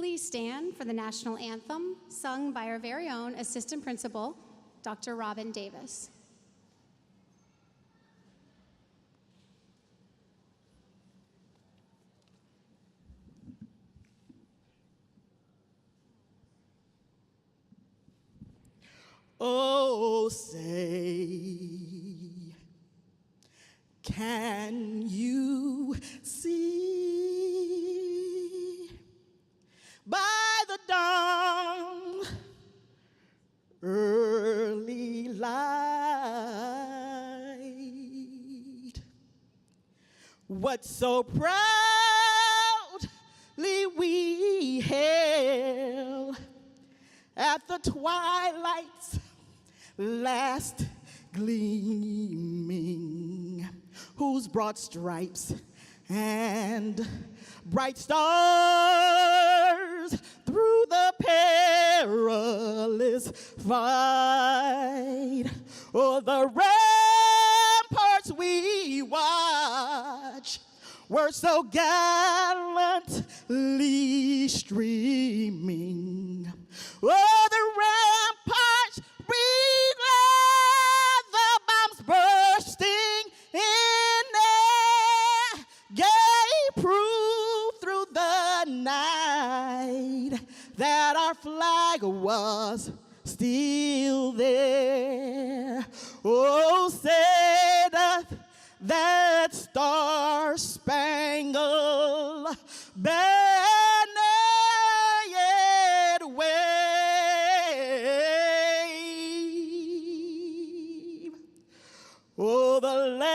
Please stand for the national anthem sung by our very own Assistant Principal, Dr. Robin Davis. Oh, say, can you see by the dawn's early light what so proudly we hailed at the twilight's last gleaming, whose broad stripes and bright stars through the perilous fight, oh, the ramparts we watch were so gallantly streaming. Oh, the ramparts reglad, the bombs bursting in air, gave proof through the night that our flag was still there. Oh, say doth that star-spangled banner yet wave. Oh, the land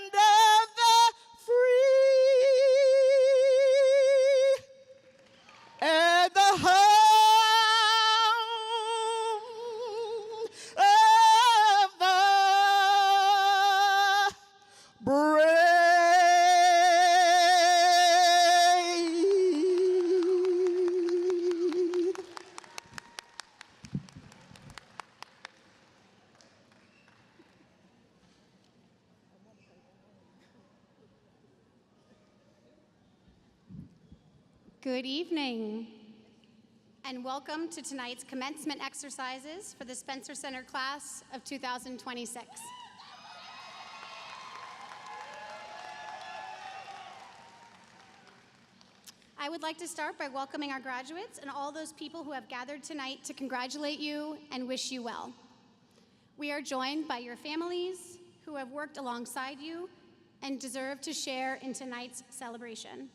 of the free and the home of the brave. Good evening, and welcome to tonight's commencement exercises for the Spencer Center class of 2026. I would like to start by welcoming our graduates and all those people who have gathered tonight to congratulate you and wish you well. We are joined by your families who have worked alongside you and deserve to share in tonight's celebration.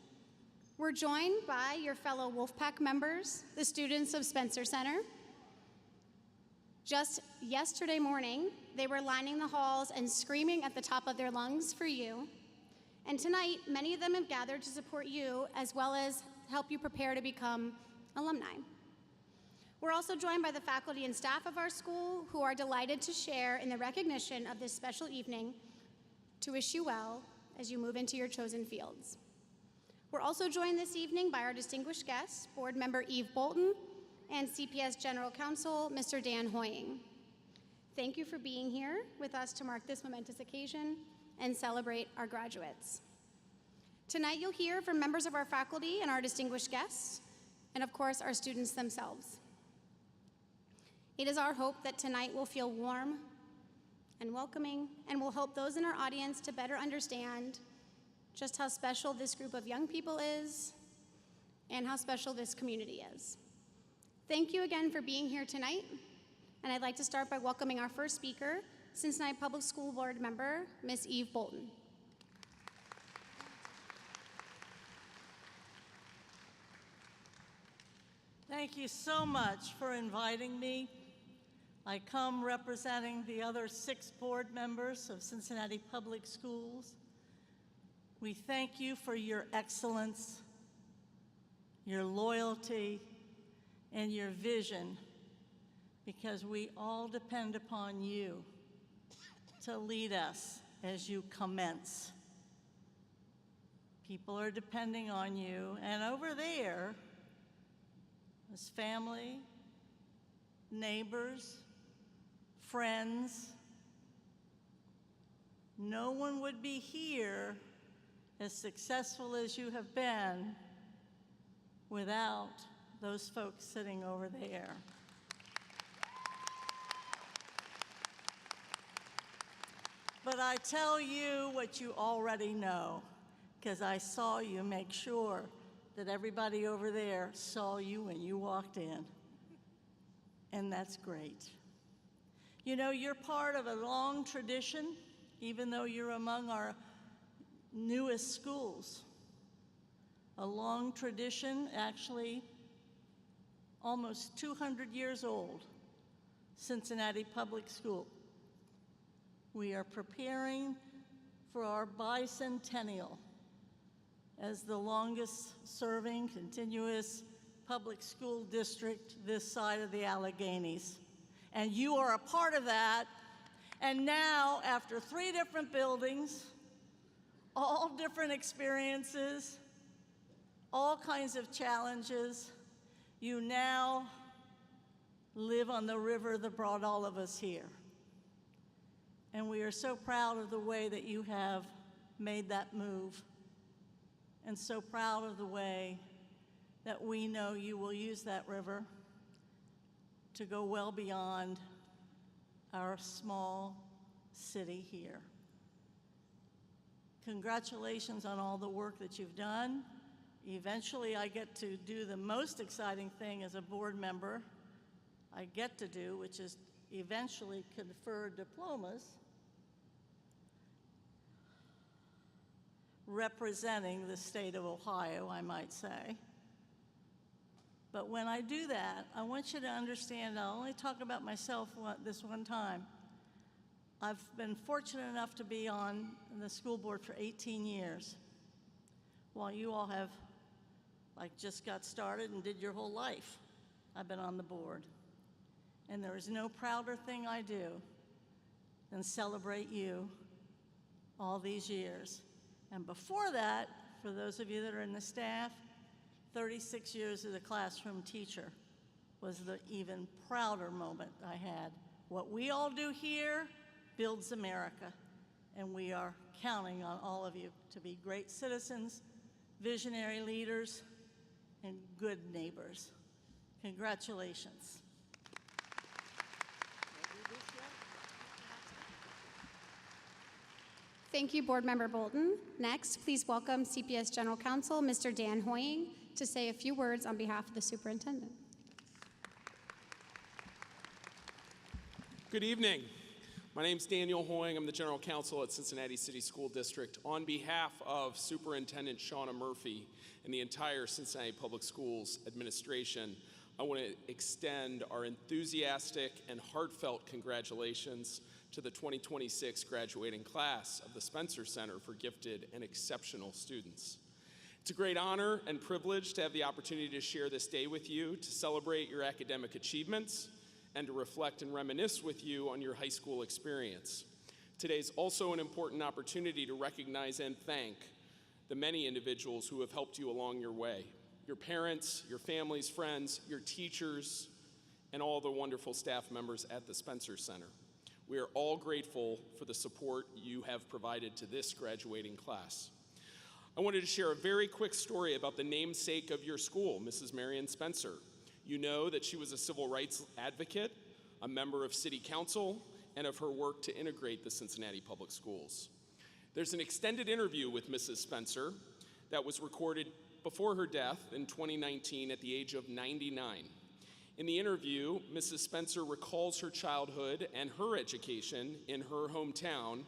We're joined by your fellow Wolfpack members, the students of Spencer Center. Just yesterday morning, they were lining the halls and screaming at the top of their lungs for you. And tonight, many of them have gathered to support you as well as help you prepare to become alumni. We're also joined by the faculty and staff of our school who are delighted to share in the recognition of this special evening to wish you well as you move into your chosen fields. We're also joined this evening by our distinguished guests, Board Member Eve Bolton and CPS General Counsel, Mr. Dan Hoying. Thank you for being here with us to mark this momentous occasion and celebrate our graduates. Tonight you'll hear from members of our faculty and our distinguished guests, and of course our students themselves. It is our hope that tonight will feel warm and welcoming, and will help those in our audience to better understand just how special this group of young people is and how special this community is. Thank you again for being here tonight, and I'd like to start by welcoming our first speaker, Cincinnati Public School Board member, Ms. Eve Bolton. Thank you so much for inviting me. I come representing the other 6 board members of Cincinnati Public Schools. We thank you for your excellence, your loyalty, and your vision, because we all depend upon you to lead us as you commence. People are depending on you, and over there is family, neighbors, friends. No one would be here as successful as you have been without those folks sitting over there. But I tell you what you already know, because I saw you make sure that everybody over there saw you when you walked in. And that's great. You know, you're part of a long tradition, even though you're among our newest schools. A long tradition, actually almost 200 years old, Cincinnati Public School. We are preparing for our bicentennial as the longest serving continuous public school district this side of the Alleghenies. And you are a part of that. And now, after 3 different buildings, all different experiences, all kinds of challenges, you now live on the river that brought all of us here. And we are so proud of the way that you have made that move, and so proud of the way that we know you will use that river to go well beyond our small city here. Congratulations on all the work that you've done. Eventually, I get to do the most exciting thing as a board member I get to do, which is eventually confer diplomas representing the state of Ohio, I might say. But when I do that, I want you to understand I'll only talk about myself this one time. I've been fortunate enough to be on the school board for 18 years, while you all have just got started and did your whole life. I've been on the board. And there is no prouder thing I do than celebrate you all these years. And before that, for those of you that are in the staff, 36 years as a classroom teacher was the even prouder moment I had. What we all do here builds America, and we are counting on all of you to be great citizens, visionary leaders, and good neighbors. Congratulations. Thank you, Board Member Bolton. Next, please welcome CPS General Counsel, Mr. Dan Hoying, to say a few words on behalf of the superintendent. Good evening. My name is Daniel Hoying. I'm the General Counsel at Cincinnati City School District. On behalf of Superintendent Shauna Murphy and the entire Cincinnati Public Schools administration, I want to extend our enthusiastic and heartfelt congratulations to the 2026 graduating class of the Spencer Center for Gifted and Exceptional Students. It's a great honor and privilege to have the opportunity to share this day with you, to celebrate your academic achievements, and to reflect and reminisce with you on your high school experience. Today's also an important opportunity to recognize and thank the many individuals who have helped you along your way. Your parents, your families, friends, your teachers, and all the wonderful staff members at the Spencer Center. We are all grateful for the support you have provided to this graduating class. I wanted to share a very quick story about the namesake of your school, Mrs. Marion Spencer. You know that she was a civil rights advocate, a member of City Council, and of her work to integrate the Cincinnati Public Schools. There's an extended interview with Mrs. Spencer that was recorded before her death in 2019 at the age of 99. In the interview, Mrs. Spencer recalls her childhood and her education in her hometown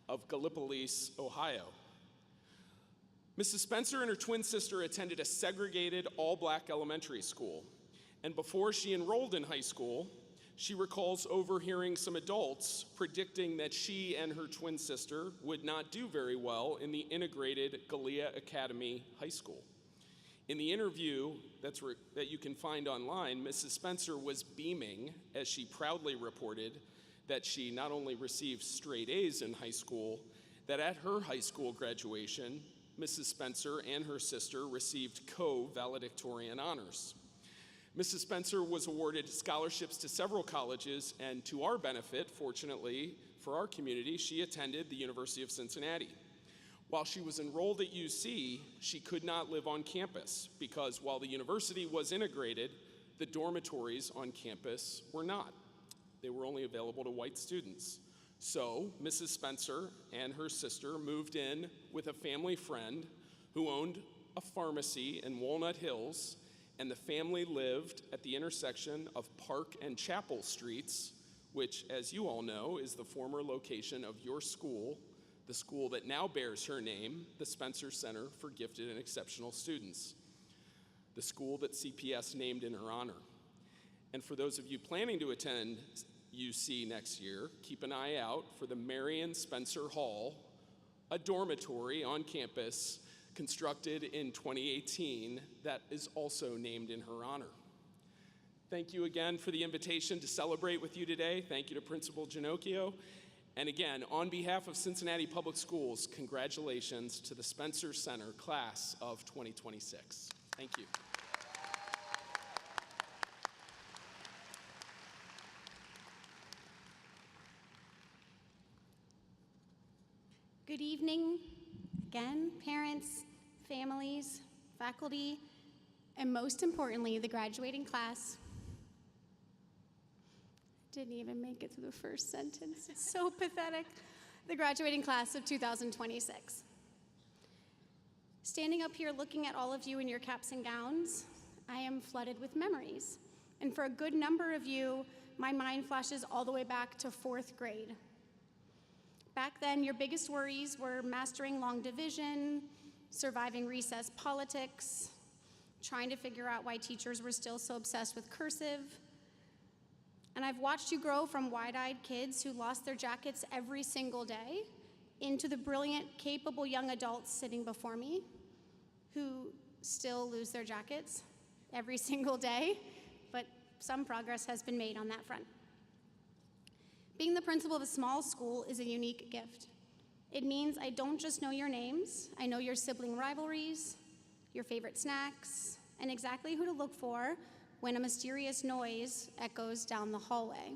of Gallipolis, Ohio. Mrs. Spencer and her twin sister attended a segregated all-black elementary school, and before she enrolled in high school, she recalls overhearing some adults predicting that she and her twin sister would not do very well in the integrated Gallia Academy High School. In the interview that you can find online, Mrs. Spencer was beaming as she proudly reported that she not only received straight A's in high school, that at her high school graduation, Mrs. Spencer and her sister received co-valedictorian honors. Mrs. Spencer was awarded scholarships to several colleges, and to our benefit, fortunately for our community, she attended the University of Cincinnati. While she was enrolled at UC, she could not live on campus because while the university was integrated, the dormitories on campus were not. They were only available to white students. So Mrs. Spencer and her sister moved in with a family friend who owned a pharmacy in Walnut Hills, and the family lived at the intersection of Park and Chapel Streets, which, as you all know, is the former location of your school, the school that now bears her name, the Spencer Center for Gifted and Exceptional Students, the school that CPS named in her honor. And for those of you planning to attend UC next year, keep an eye out for the Marion Spencer Hall, a dormitory on campus constructed in 2018 that is also named in her honor. Thank you again for the invitation to celebrate with you today. Thank you to Principal Ginocchio. And again, on behalf of Cincinnati Public Schools, congratulations to the Spencer Center class of 2026. Thank you. Good evening, again, parents, families, faculty, and most importantly, the graduating class. Didn't even make it through the first sentence. It's so pathetic. The graduating class of 2026. Standing up here looking at all of you in your caps and gowns, I am flooded with memories. And for a good number of you, my mind flashes all the way back to 4th grade. Back then, your biggest worries were mastering long division, surviving recess politics, trying to figure out why teachers were still so obsessed with cursive. And I've watched you grow from wide-eyed kids who lost their jackets every single day into the brilliant, capable young adults sitting before me who still lose their jackets every single day, but some progress has been made on that front. Being the principal of a small school is a unique gift. It means I don't just know your names, I know your sibling rivalries, your favorite snacks, and exactly who to look for when a mysterious noise echoes down the hallway.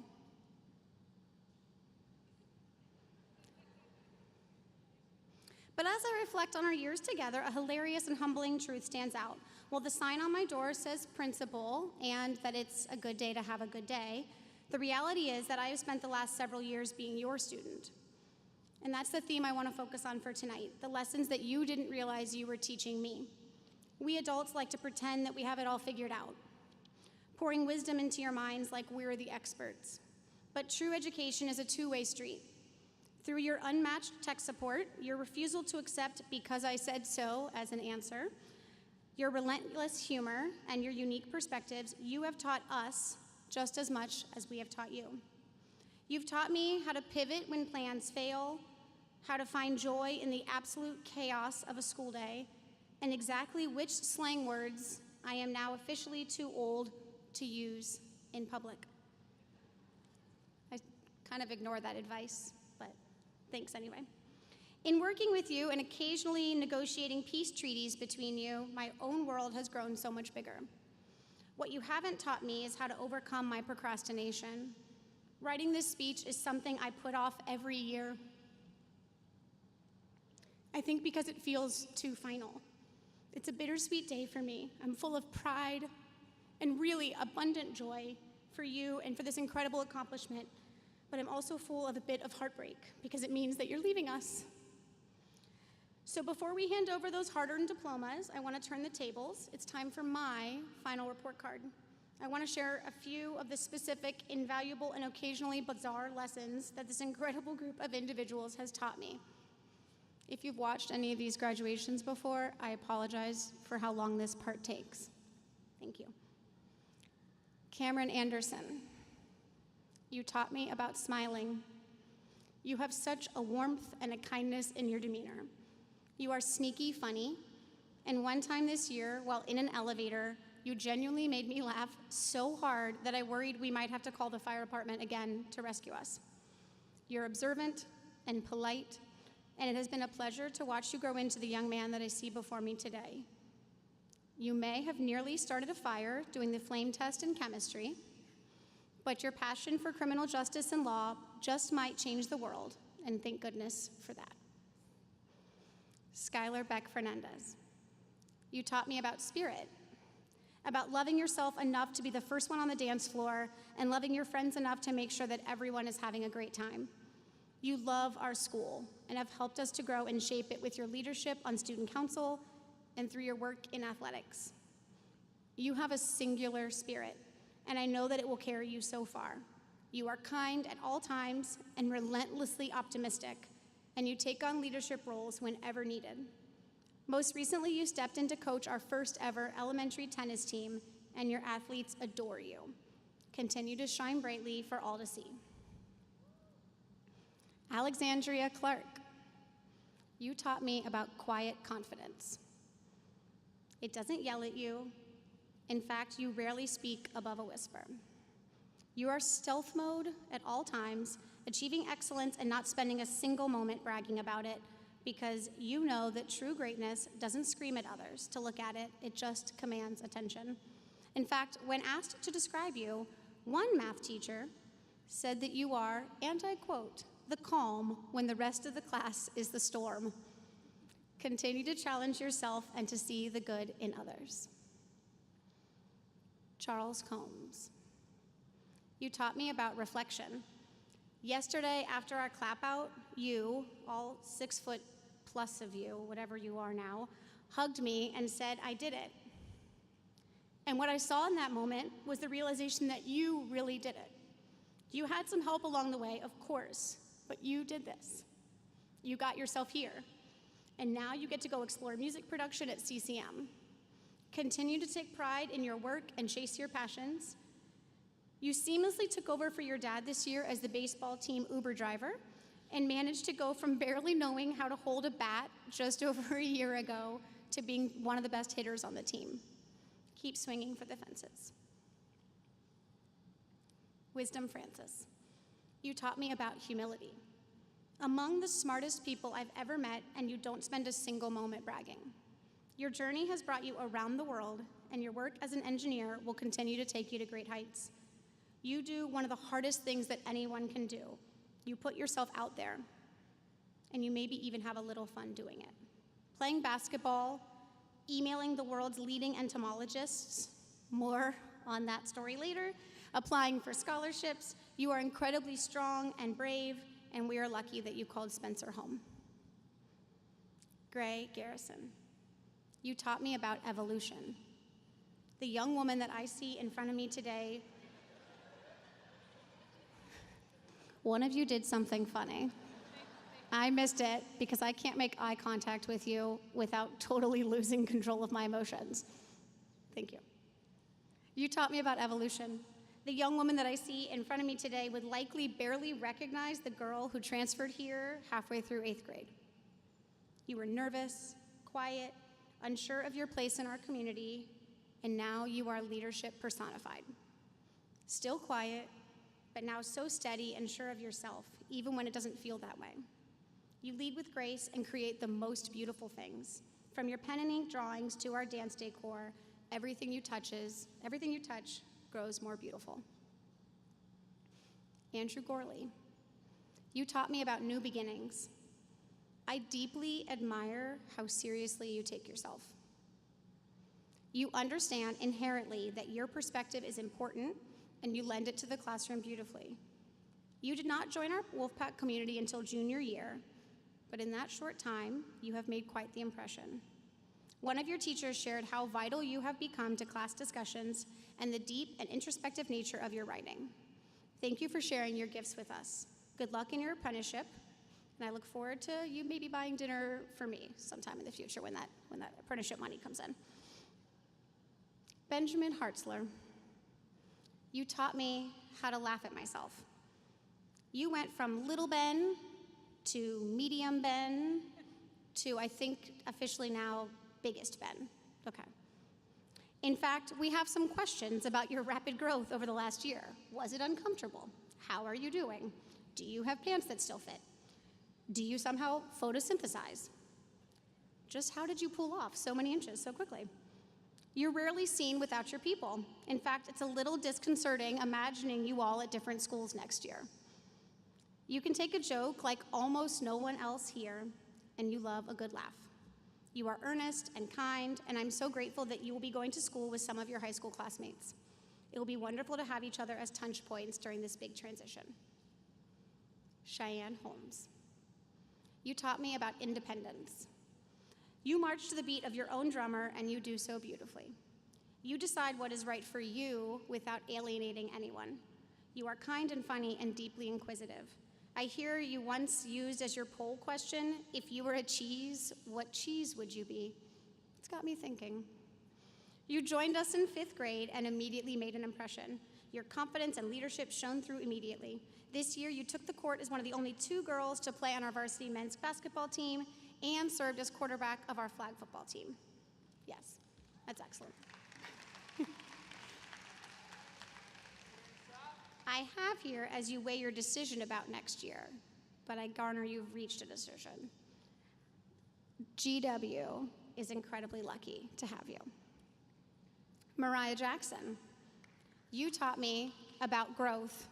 But as I reflect on our years together, a hilarious and humbling truth stands out. While the sign on my door says principal and that it's a good day to have a good day, the reality is that I have spent the last several years being your student. And that's the theme I want to focus on for tonight, the lessons that you didn't realize you were teaching me. We adults like to pretend that we have it all figured out, pouring wisdom into your minds like we're the experts. But true education is a two-way street. Through your unmatched tech support, your refusal to accept "because I said so" as an answer, your relentless humor, and your unique perspectives, you have taught us just as much as we have taught you. You've taught me how to pivot when plans fail, how to find joy in the absolute chaos of a school day, and exactly which slang words I am now officially too old to use in public. I kind of ignore that advice, but thanks anyway. In working with you and occasionally negotiating peace treaties between you, my own world has grown so much bigger. What you haven't taught me is how to overcome my procrastination. Writing this speech is something I put off every year. I think because it feels too final. It's a bittersweet day for me. I'm full of pride and really abundant joy for you and for this incredible accomplishment, but I'm also full of a bit of heartbreak because it means that you're leaving us. So before we hand over those hard-earned diplomas, I want to turn the tables. It's time for my final report card. I want to share a few of the specific, invaluable, and occasionally bizarre lessons that this incredible group of individuals has taught me. If you've watched any of these graduations before, I apologize for how long this part takes. Thank you. Cameron Anderson, you taught me about smiling. You have such a warmth and a kindness in your demeanor. You are sneaky funny, and one time this year, while in an elevator, you genuinely made me laugh so hard that I worried we might have to call the fire department again to rescue us. You're observant and polite, and it has been a pleasure to watch you grow into the young man that I see before me today. You may have nearly started a fire doing the flame test in chemistry, but your passion for criminal justice and law just might change the world, and thank goodness for that. Skylar Beck Fernandez. You taught me about spirit, about loving yourself enough to be the first one on the dance floor and loving your friends enough to make sure that everyone is having a great time. You love our school and have helped us to grow and shape it with your leadership on student council and through your work in athletics. You have a singular spirit, and I know that it will carry you so far. You are kind at all times and relentlessly optimistic, and you take on leadership roles whenever needed. Most recently, you stepped in to coach our first ever elementary tennis team, and your athletes adore you. Continue to shine brightly for all to see. Alexandria Clark, you taught me about quiet confidence. It doesn't yell at you. In fact, you rarely speak above a whisper. You are stealth mode at all times, achieving excellence and not spending a single moment bragging about it, because you know that true greatness doesn't scream at others to look at it, it just commands attention. In fact, when asked to describe you, one math teacher said that you are, and I quote, the calm when the rest of the class is the storm. Continue to challenge yourself and to see the good in others. Charles Combs, you taught me about reflection. Yesterday, after our clap out, you, all 6 foot plus of you, whatever you are now, hugged me and said, I did it. And what I saw in that moment was the realization that you really did it. You had some help along the way, of course, but you did this. You got yourself here. And now you get to go explore music production at CCM. Continue to take pride in your work and chase your passions. You seamlessly took over for your dad this year as the baseball team Uber driver and managed to go from barely knowing how to hold a bat just over a year ago to being one of the best hitters on the team. Keep swinging for the fences. Wisdom Francis, you taught me about humility. Among the smartest people I've ever met, and you don't spend a single moment bragging. Your journey has brought you around the world, and your work as an engineer will continue to take you to great heights. You do one of the hardest things that anyone can do. You put yourself out there, and you maybe even have a little fun doing it. Playing basketball, emailing the world's leading entomologists, more on that story later, applying for scholarships. You are incredibly strong and brave, and we are lucky that you called Spencer home. Gray Garrison, you taught me about evolution. The young woman that I see in front of me today, one of you did something funny. I missed it because I can't make eye contact with you without totally losing control of my emotions. Thank you. You taught me about evolution. The young woman that I see in front of me today would likely barely recognize the girl who transferred here halfway through 8th grade. You were nervous, quiet, unsure of your place in our community, and now you are leadership personified. Still quiet, but now so steady and sure of yourself, even when it doesn't feel that way. You lead with grace and create the most beautiful things. From your pen and ink drawings to our dance decor, everything you touch grows more beautiful. Andrew Gorley, you taught me about new beginnings. I deeply admire how seriously you take yourself. You understand inherently that your perspective is important, and you lend it to the classroom beautifully. You did not join our Wolfpack community until junior year, but in that short time, you have made quite the impression. One of your teachers shared how vital you have become to class discussions and the deep and introspective nature of your writing. Thank you for sharing your gifts with us. Good luck in your apprenticeship, and I look forward to you maybe buying dinner for me sometime in the future when that apprenticeship money comes in. Benjamin Hartzler, you taught me how to laugh at myself. You went from little Ben to medium Ben to, I think, officially now, biggest Ben. Okay. In fact, we have some questions about your rapid growth over the last year. Was it uncomfortable? How are you doing? Do you have pants that still fit? Do you somehow photosynthesize? Just how did you pull off so many inches so quickly? You're rarely seen without your people. In fact, it's a little disconcerting imagining you all at different schools next year. You can take a joke like almost no one else here, and you love a good laugh. You are earnest and kind, and I'm so grateful that you will be going to school with some of your high school classmates. It will be wonderful to have each other as touch points during this big transition. Cheyenne Holmes. You taught me about independence. You march to the beat of your own drummer, and you do so beautifully. You decide what is right for you without alienating anyone. You are kind and funny and deeply inquisitive. I hear you once used as your poll question, if you were a cheese, what cheese would you be? It's got me thinking. You joined us in 5th grade and immediately made an impression. Your confidence and leadership shone through immediately. This year, you took the court as one of the only 2 girls to play on our varsity men's basketball team and served as quarterback of our flag football team. Yes, that's excellent. I have here as you weigh your decision about next year, but I garner you've reached a decision. GW is incredibly lucky to have you. Mariah Jackson, you taught me about growth.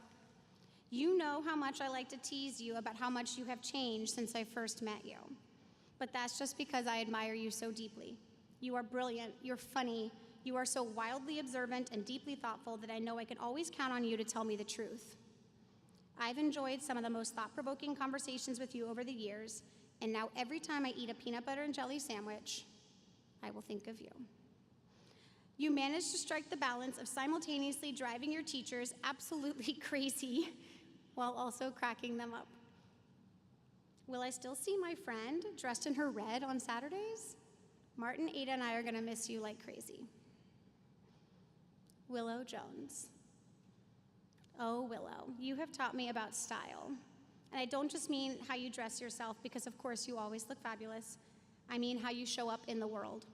You know how much I like to tease you about how much you have changed since I first met you. But that's just because I admire you so deeply. You are brilliant, you're funny, you are so wildly observant and deeply thoughtful that I know I can always count on you to tell me the truth. I've enjoyed some of the most thought-provoking conversations with you over the years, and now every time I eat a peanut butter and jelly sandwich, I will think of you. You managed to strike the balance of simultaneously driving your teachers absolutely crazy while also cracking them up. Will I still see my friend dressed in her red on Saturdays? Martin, Ada, and I are gonna miss you like crazy. Willow Jones. Oh, Willow, you have taught me about style. And I don't just mean how you dress yourself, because of course you always look fabulous. I mean how you show up in the world.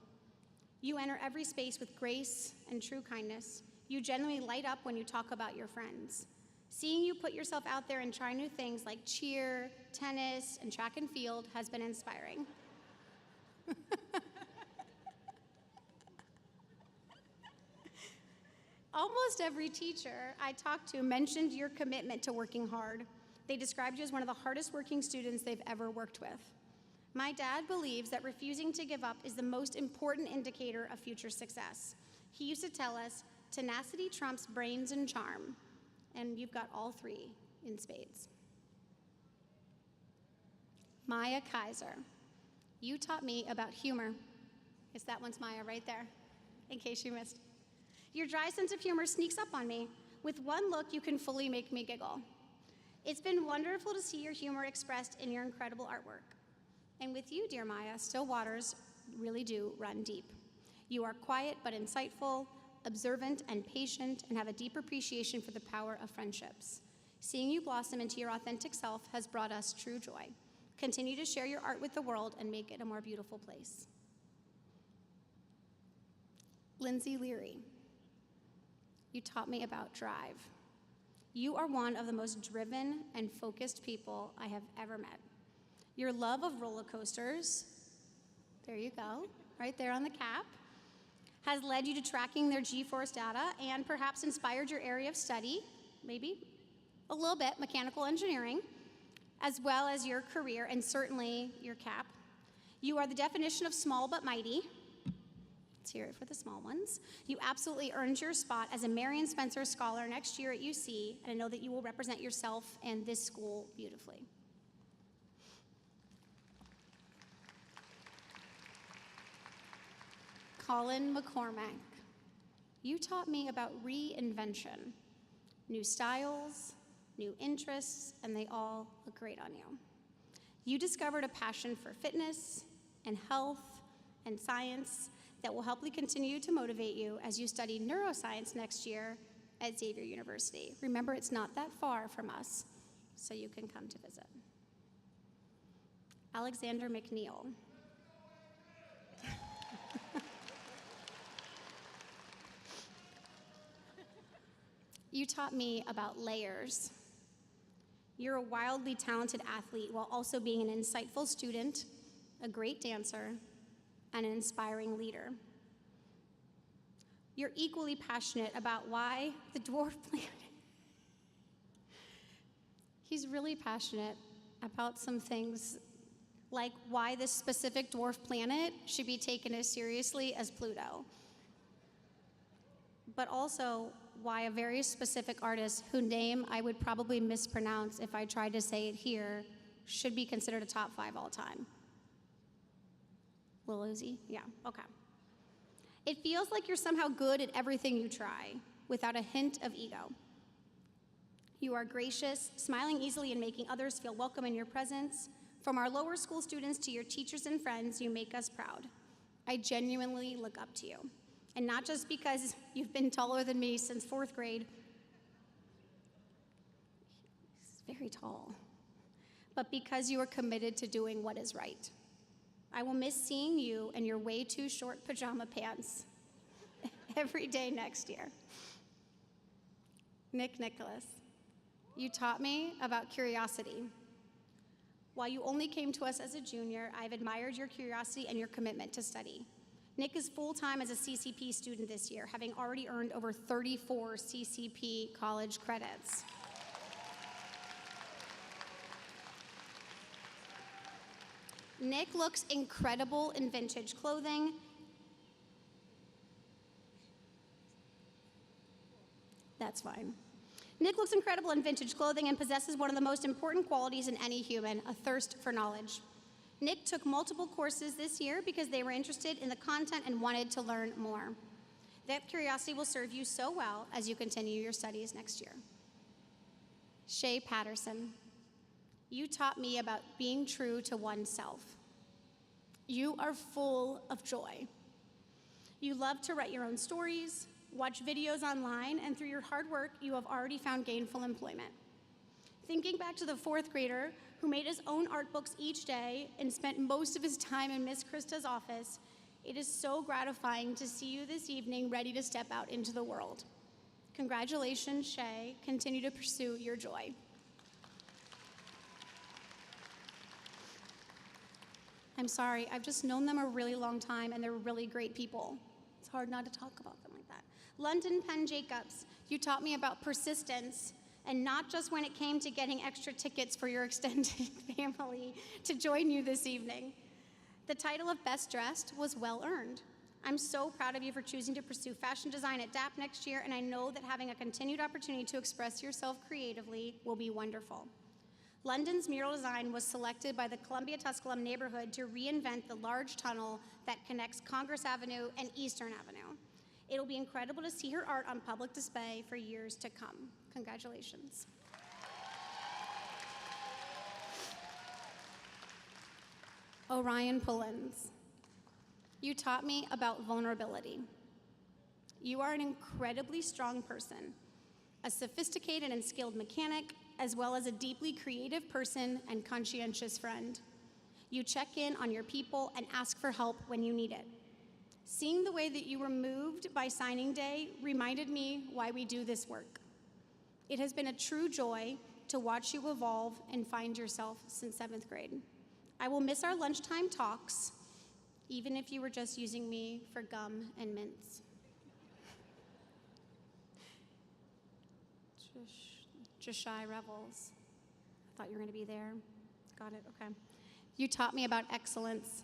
You enter every space with grace and true kindness. You genuinely light up when you talk about your friends. Seeing you put yourself out there and try new things like cheer, tennis, and track and field has been inspiring. Almost every teacher I talked to mentioned your commitment to working hard. They described you as one of the hardest working students they've ever worked with. My dad believes that refusing to give up is the most important indicator of future success. He used to tell us, tenacity trumps brains and charm, and you've got all 3 in spades. Maya Kaiser, you taught me about humor. Yes, that one's Maya right there, in case you missed. Your dry sense of humor sneaks up on me. With one look, you can fully make me giggle. It's been wonderful to see your humor expressed in your incredible artwork. And with you, dear Maya, still waters really do run deep. You are quiet but insightful, observant and patient, and have a deep appreciation for the power of friendships. Seeing you blossom into your authentic self has brought us true joy. Continue to share your art with the world and make it a more beautiful place. Lindsay Leary, you taught me about drive. You are one of the most driven and focused people I have ever met. Your love of roller coasters, there you go, right there on the cap, has led you to tracking their G-force data and perhaps inspired your area of study, maybe a little bit, mechanical engineering, as well as your career and certainly your cap. You are the definition of small but mighty. Let's hear it for the small ones. You absolutely earned your spot as a Marion Spencer Scholar next year at UC, and I know that you will represent yourself and this school beautifully. Colin McCormack, you taught me about reinvention, new styles, new interests, and they all look great on you. You discovered a passion for fitness and health and science that will helpfully continue to motivate you as you study neuroscience next year at Xavier University. Remember, it's not that far from us, so you can come to visit. Alexander McNeil. You taught me about layers. You're a wildly talented athlete while also being an insightful student, a great dancer, and an inspiring leader. You're equally passionate about why the dwarf planet. He's really passionate about some things like why this specific dwarf planet should be taken as seriously as Pluto, but also why a very specific artist whose name I would probably mispronounce if I tried to say it here should be considered a top 5 all time. Lil Uzi? Yeah, okay. It feels like you're somehow good at everything you try, without a hint of ego. You are gracious, smiling easily and making others feel welcome in your presence. From our lower school students to your teachers and friends, you make us proud. I genuinely look up to you. And not just because you've been taller than me since 4th grade. He's very tall. But because you are committed to doing what is right. I will miss seeing you in your way too short pajama pants every day next year. Nick Nicholas, you taught me about curiosity. While you only came to us as a junior, I've admired your curiosity and your commitment to study. Nick is full-time as a CCP student this year, having already earned over 34 CCP college credits. Nick looks incredible in vintage clothing. That's fine. Nick looks incredible in vintage clothing and possesses one of the most important qualities in any human, a thirst for knowledge. Nick took multiple courses this year because they were interested in the content and wanted to learn more. That curiosity will serve you so well as you continue your studies next year. Shay Patterson, you taught me about being true to oneself. You are full of joy. You love to write your own stories, watch videos online, and through your hard work, you have already found gainful employment. Thinking back to the 4th grader who made his own art books each day and spent most of his time in Miss Krista's office, it is so gratifying to see you this evening ready to step out into the world. Congratulations, Shay. Continue to pursue your joy. I'm sorry, I've just known them a really long time and they're really great people. It's hard not to talk about them like that. London Penn Jacobs, you taught me about persistence, and not just when it came to getting extra tickets for your extended family to join you this evening. The title of Best Dressed was well earned. I'm so proud of you for choosing to pursue fashion design at DAP next year, and I know that having a continued opportunity to express yourself creatively will be wonderful. London's mural design was selected by the Columbia Tusculum neighborhood to reinvent the large tunnel that connects Congress Avenue and Eastern Avenue. It'll be incredible to see her art on public display for years to come. Congratulations. Orion Pullins, you taught me about vulnerability. You are an incredibly strong person, a sophisticated and skilled mechanic, as well as a deeply creative person and conscientious friend. You check in on your people and ask for help when you need it. Seeing the way that you were moved by signing day reminded me why we do this work. It has been a true joy to watch you evolve and find yourself since 7th grade. I will miss our lunchtime talks, even if you were just using me for gum and mints. Jashai Revels. I thought you were going to be there. Got it, okay. You taught me about excellence.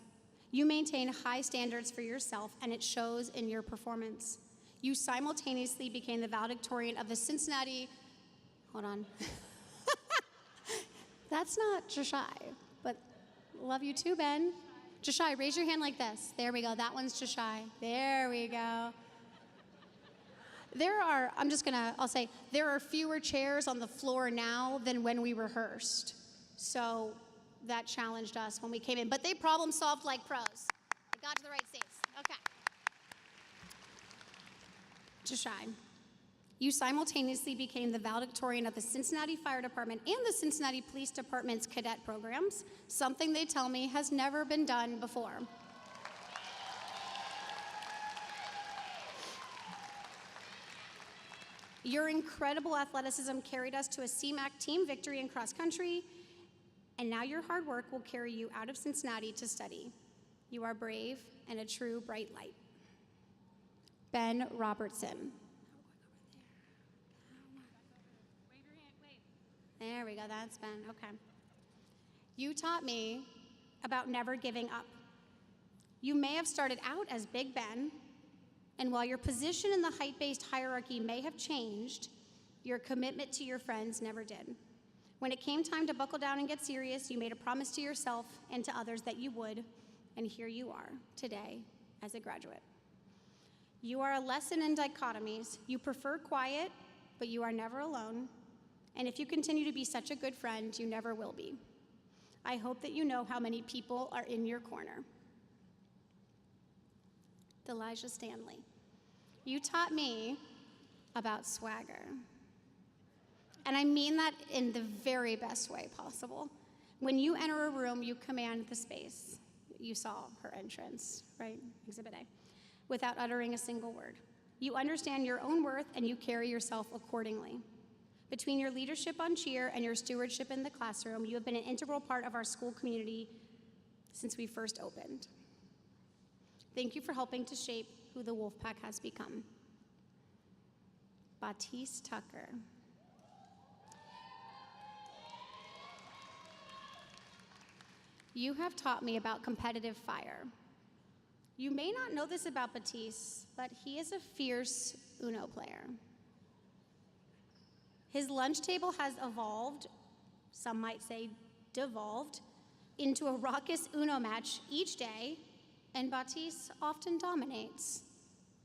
You maintain high standards for yourself, and it shows in your performance. You simultaneously became the valedictorian of the Cincinnati, hold on. That's not Jashai, but love you too, Ben. Jashai, raise your hand like this. There we go, that one's Jashai. There we go. I'll say, there are fewer chairs on the floor now than when we rehearsed. So that challenged us when we came in, but they problem solved like pros. They got to the right seats, okay. Jashai, you simultaneously became the valedictorian of the Cincinnati Fire Department and the Cincinnati Police Department's cadet programs, something they tell me has never been done before. Your incredible athleticism carried us to a CMAC team victory in cross country, and now your hard work will carry you out of Cincinnati to study. You are brave and a true bright light. Ben Robertson. There we go, that's Ben, okay. You taught me about never giving up. You may have started out as Big Ben, and while your position in the height-based hierarchy may have changed, your commitment to your friends never did. When it came time to buckle down and get serious, you made a promise to yourself and to others that you would, and here you are today as a graduate. You are a lesson in dichotomies. You prefer quiet, but you are never alone. And if you continue to be such a good friend, you never will be. I hope that you know how many people are in your corner. Elijah Stanley, you taught me about swagger. And I mean that in the very best way possible. When you enter a room, you command the space. You saw her entrance, right? Exhibit A. Without uttering a single word. You understand your own worth and you carry yourself accordingly. Between your leadership on cheer and your stewardship in the classroom, you have been an integral part of our school community since we first opened. Thank you for helping to shape who the Wolfpack has become. Batiste Tucker. You have taught me about competitive fire. You may not know this about Batiste, but he is a fierce Uno player. His lunch table has evolved, some might say devolved, into a raucous Uno match each day, and Batiste often dominates.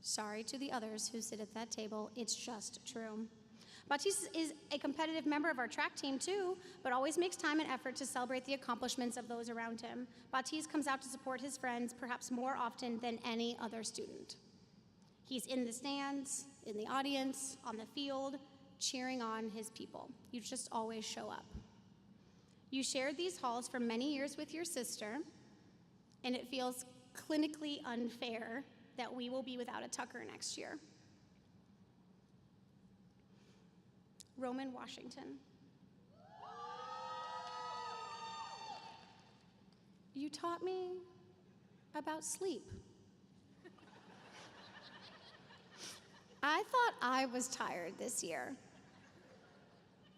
Sorry to the others who sit at that table, it's just true. Batiste is a competitive member of our track team too, but always makes time and effort to celebrate the accomplishments of those around him. Batiste comes out to support his friends perhaps more often than any other student. He's in the stands, in the audience, on the field, cheering on his people. You just always show up. You shared these halls for many years with your sister, and it feels clinically unfair that we will be without a Tucker next year. Roman Washington. You taught me about sleep. I thought I was tired this year.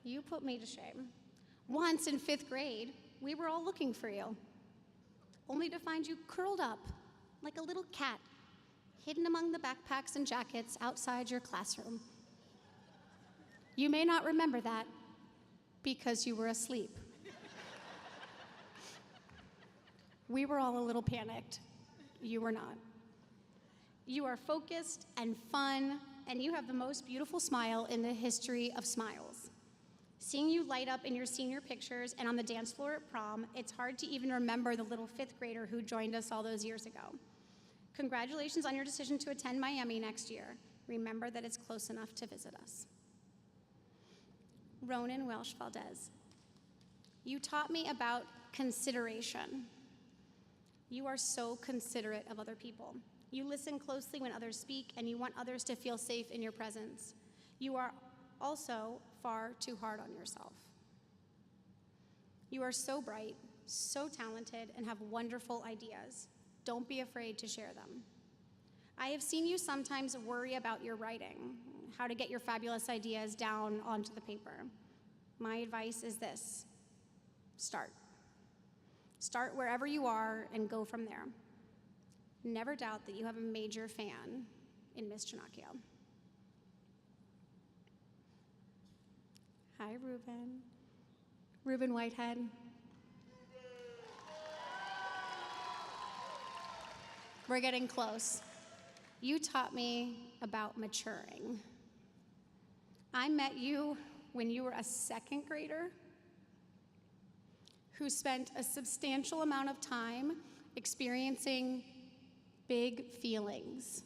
You put me to shame. Once in 5th grade, we were all looking for you, only to find you curled up like a little cat, hidden among the backpacks and jackets outside your classroom. You may not remember that because you were asleep. We were all a little panicked. You were not. You are focused and fun, and you have the most beautiful smile in the history of smiles. Seeing you light up in your senior pictures and on the dance floor at prom, it's hard to even remember the little 5th grader who joined us all those years ago. Congratulations on your decision to attend Miami next year. Remember that it's close enough to visit us. Ronan Welsh Valdez. You taught me about consideration. You are so considerate of other people. You listen closely when others speak, and you want others to feel safe in your presence. You are also far too hard on yourself. You are so bright, so talented, and have wonderful ideas. Don't be afraid to share them. I have seen you sometimes worry about your writing, how to get your fabulous ideas down onto the paper. My advice is this: start. Start wherever you are and go from there. Never doubt that you have a major fan in Miss Ginocchio. Hi, Ruben. Ruben Whitehead. We're getting close. You taught me about maturing. I met you when you were a 2nd grader who spent a substantial amount of time experiencing big feelings.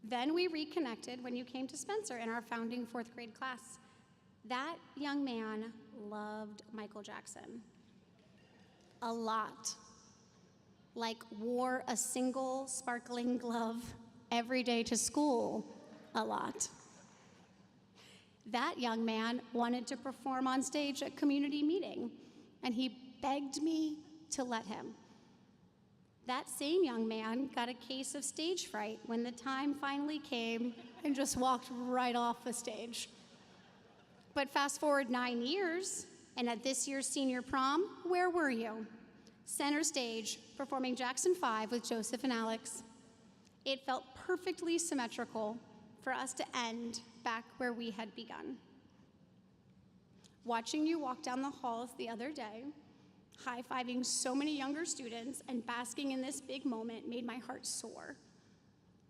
Then we reconnected when you came to Spencer in our founding 4th grade class. That young man loved Michael Jackson. A lot. Like wore a single sparkling glove every day to school a lot. That young man wanted to perform on stage at community meeting, and he begged me to let him. That same young man got a case of stage fright when the time finally came and just walked right off the stage. But fast forward 9 years, And at this year's senior prom, where were you? Center stage, performing Jackson 5 with Joseph and Alex. It felt perfectly symmetrical for us to end back where we had begun. Watching you walk down the halls the other day, high-fiving so many younger students and basking in this big moment made my heart soar.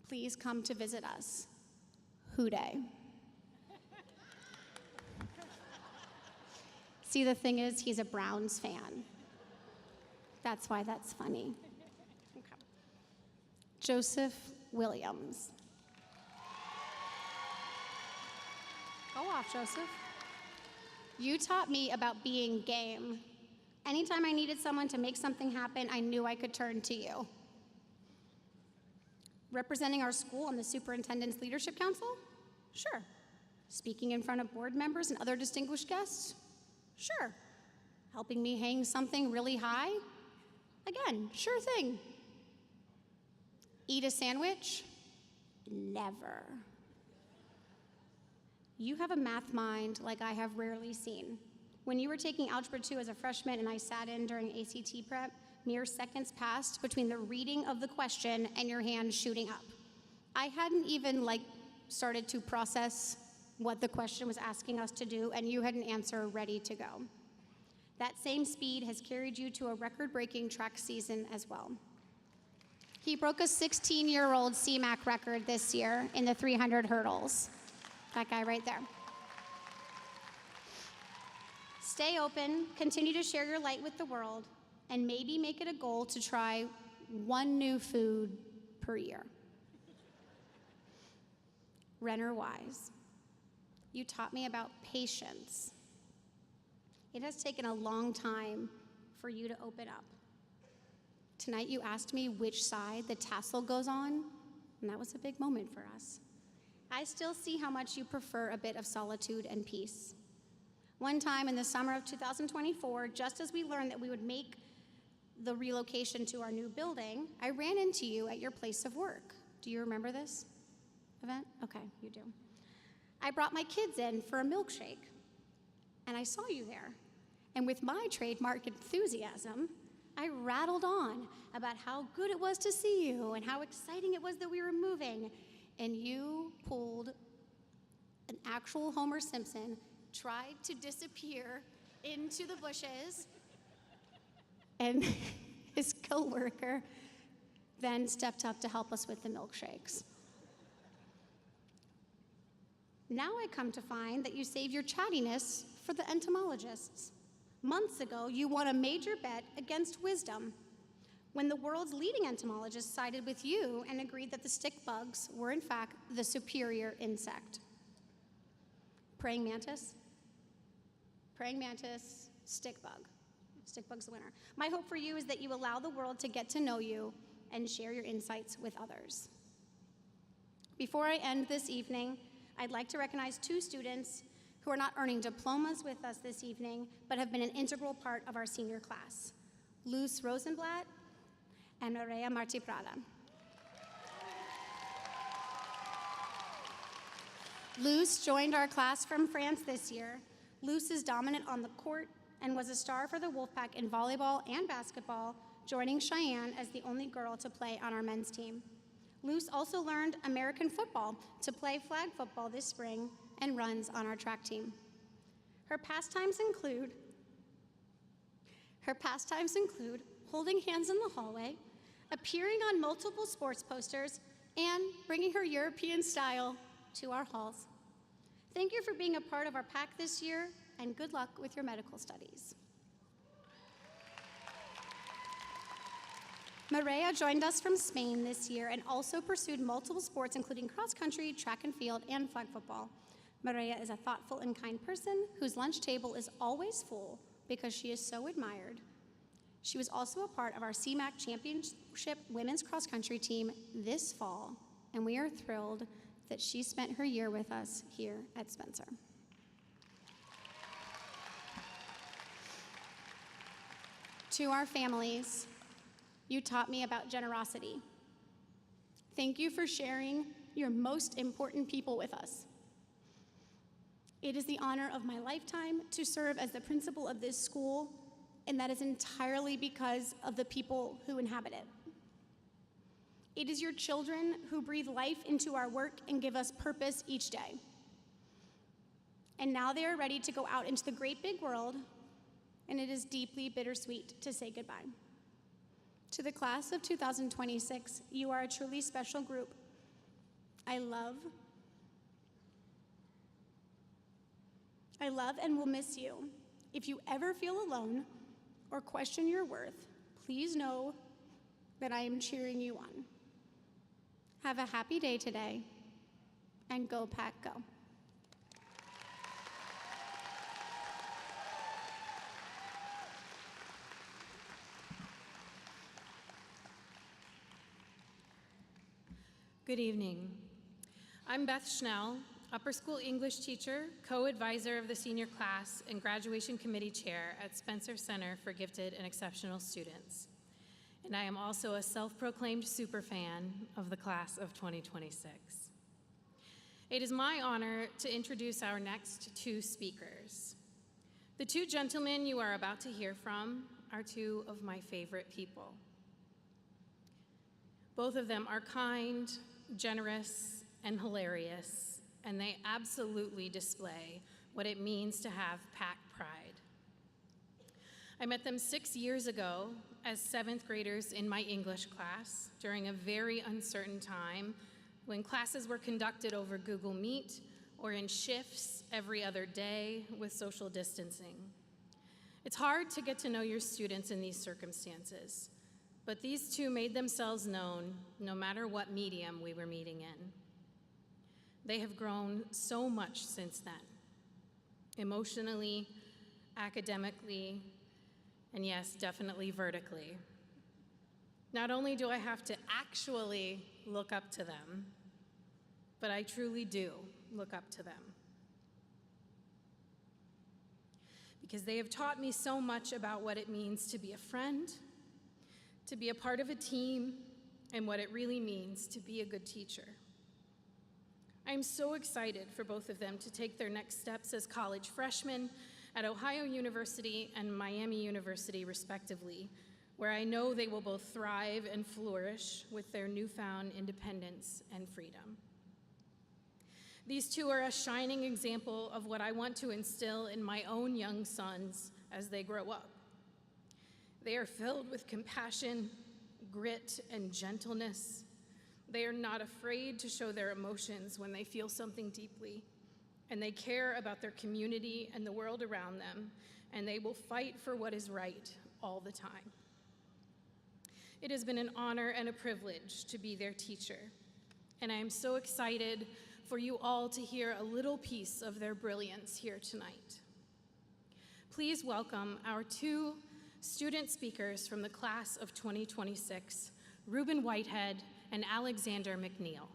Please come to visit us. Houday. See, the thing is, he's a Browns fan. That's why that's funny. Okay. Joseph Williams. Go off, Joseph. You taught me about being game. Anytime I needed someone to make something happen, I knew I could turn to you. Representing our school on the Superintendent's Leadership Council? Sure. Speaking in front of board members and other distinguished guests? Sure. Helping me hang something really high? Again, sure thing. Eat a sandwich? Never. You have a math mind like I have rarely seen. When you were taking Algebra 2 as a freshman and I sat in during ACT prep, mere seconds passed between the reading of the question and your hand shooting up. I hadn't even started to process what the question was asking us to do, and you had an answer ready to go. That same speed has carried you to a record-breaking track season as well. He broke a 16-year-old CMAC record this year in the 300 hurdles. That guy right there. Stay open, continue to share your light with the world, and maybe make it a goal to try one new food per year. Renner Wise, you taught me about patience. It has taken a long time for you to open up. Tonight you asked me which side the tassel goes on, and that was a big moment for us. I still see how much you prefer a bit of solitude and peace. One time in the summer of 2024, just as we learned that we would make the relocation to our new building, I ran into you at your place of work. Do you remember this event? Okay, you do. I brought my kids in for a milkshake, and I saw you there. And with my trademark enthusiasm, I rattled on about how good it was to see you and how exciting it was that we were moving. And you pulled an actual Homer Simpson, tried to disappear into the bushes, and his coworker then stepped up to help us with the milkshakes. Now I come to find that you save your chattiness for the entomologists. Months ago, you won a major bet against wisdom when the world's leading entomologists sided with you and agreed that the stick bugs were in fact the superior insect. Praying mantis? Praying mantis, stick bug. Stick bug's the winner. My hope for you is that you allow the world to get to know you and share your insights with others. Before I end this evening, I'd like to recognize two students who are not earning diplomas with us this evening, but have been an integral part of our senior class. Luz Rosenblatt and Maria Marti Prada. Luz joined our class from France this year. Luz is dominant on the court and was a star for the Wolfpack in volleyball and basketball, joining Cheyenne as the only girl to play on our men's team. Luz also learned American football to play flag football this spring and runs on our track team. Her pastimes include holding hands in the hallway, appearing on multiple sports posters, and bringing her European style to our halls. Thank you for being a part of our pack this year, and good luck with your medical studies. Maria joined us from Spain this year and also pursued multiple sports, including cross country, track and field, and flag football. Maria is a thoughtful and kind person whose lunch table is always full because she is so admired. She was also a part of our CMAC Championship women's cross country team this fall, and we are thrilled that she spent her year with us here at Spencer. To our families, you taught me about generosity. Thank you for sharing your most important people with us. It is the honor of my lifetime to serve as the principal of this school, and that is entirely because of the people who inhabit it. It is your children who breathe life into our work and give us purpose each day. And now they are ready to go out into the great big world, and it is deeply bittersweet to say goodbye. To the class of 2026, you are a truly special group. I love and will miss you. If you ever feel alone or question your worth, please know that I am cheering you on. Have a happy day today, and go Pack Go. Good evening. I'm Beth Schnell, upper school English teacher, co-advisor of the senior class, and graduation committee chair at Spencer Center for Gifted and Exceptional Students. And I am also a self-proclaimed superfan of the class of 2026. It is my honor to introduce our next two speakers. The two gentlemen you are about to hear from are two of my favorite people. Both of them are kind, generous, and hilarious, and they absolutely display what it means to have Pack pride. I met them 6 years ago as 7th graders in my English class during a very uncertain time when classes were conducted over Google Meet or in shifts every other day with social distancing. It's hard to get to know your students in these circumstances, but these two made themselves known no matter what medium we were meeting in. They have grown so much since then, emotionally, academically, and yes, definitely vertically. Not only do I have to actually look up to them, but I truly do look up to them. Because they have taught me so much about what it means to be a friend, to be a part of a team, and what it really means to be a good teacher. I'm so excited for both of them to take their next steps as college freshmen at Ohio University and Miami University, respectively, where I know they will both thrive and flourish with their newfound independence and freedom. These two are a shining example of what I want to instill in my own young sons as they grow up. They are filled with compassion, grit, and gentleness. They are not afraid to show their emotions when they feel something deeply, and they care about their community and the world around them, and they will fight for what is right all the time. It has been an honor and a privilege to be their teacher, and I am so excited for you all to hear a little piece of their brilliance here tonight. Please welcome our two student speakers from the class of 2026, Reuben Whitehead and Alexander McNeil.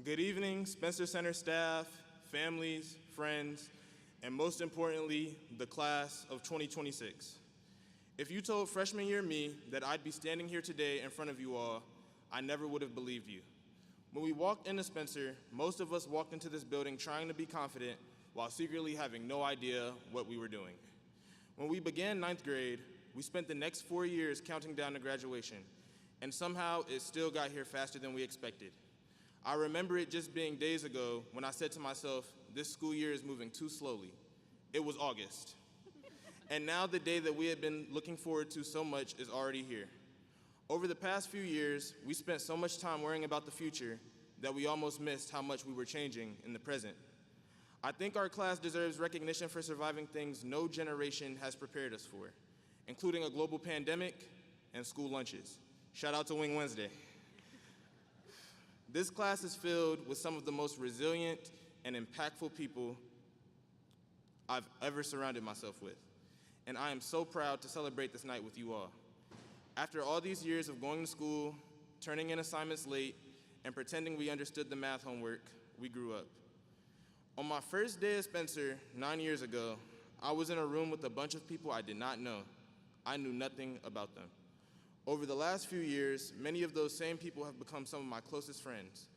Good evening, Spencer Center staff, families, friends, and most importantly, the class of 2026. If you told freshman year me that I'd be standing here today in front of you all, I never would have believed you. When we walked into Spencer, most of us walked into this building trying to be confident while secretly having no idea what we were doing. When we began 9th grade, we spent the next 4 years counting down to graduation, and somehow it still got here faster than we expected. I remember it just being days ago when I said to myself, this school year is moving too slowly. It was August. And now the day that we had been looking forward to so much is already here. Over the past few years, we spent so much time worrying about the future that we almost missed how much we were changing in the present. I think our class deserves recognition for surviving things no generation has prepared us for, including a global pandemic and school lunches. Shout out to Wing Wednesday. This class is filled with some of the most resilient, and impactful people I've ever surrounded myself with. And I am so proud to celebrate this night with you all. After all these years of going to school, turning in assignments late, and pretending we understood the math homework, we grew up. On my first day at Spencer 9 years ago, I was in a room with a bunch of people I did not know. I knew nothing about them. Over the last few years, many of those same people have become some of my closest friends.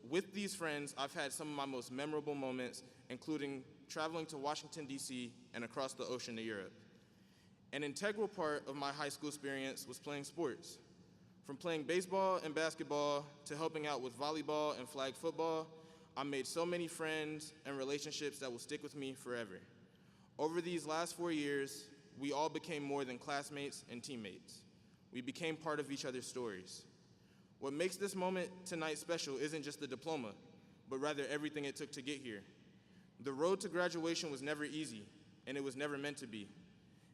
With these friends, I've had some of my most memorable moments, including traveling to Washington, D.C., and across the ocean to Europe. An integral part of my high school experience was playing sports. From playing baseball and basketball to helping out with volleyball and flag football, I made so many friends and relationships that will stick with me forever. Over these last 4 years, we all became more than classmates and teammates. We became part of each other's stories. What makes this moment tonight special isn't just the diploma, but rather everything it took to get here. The road to graduation was never easy, and it was never meant to be.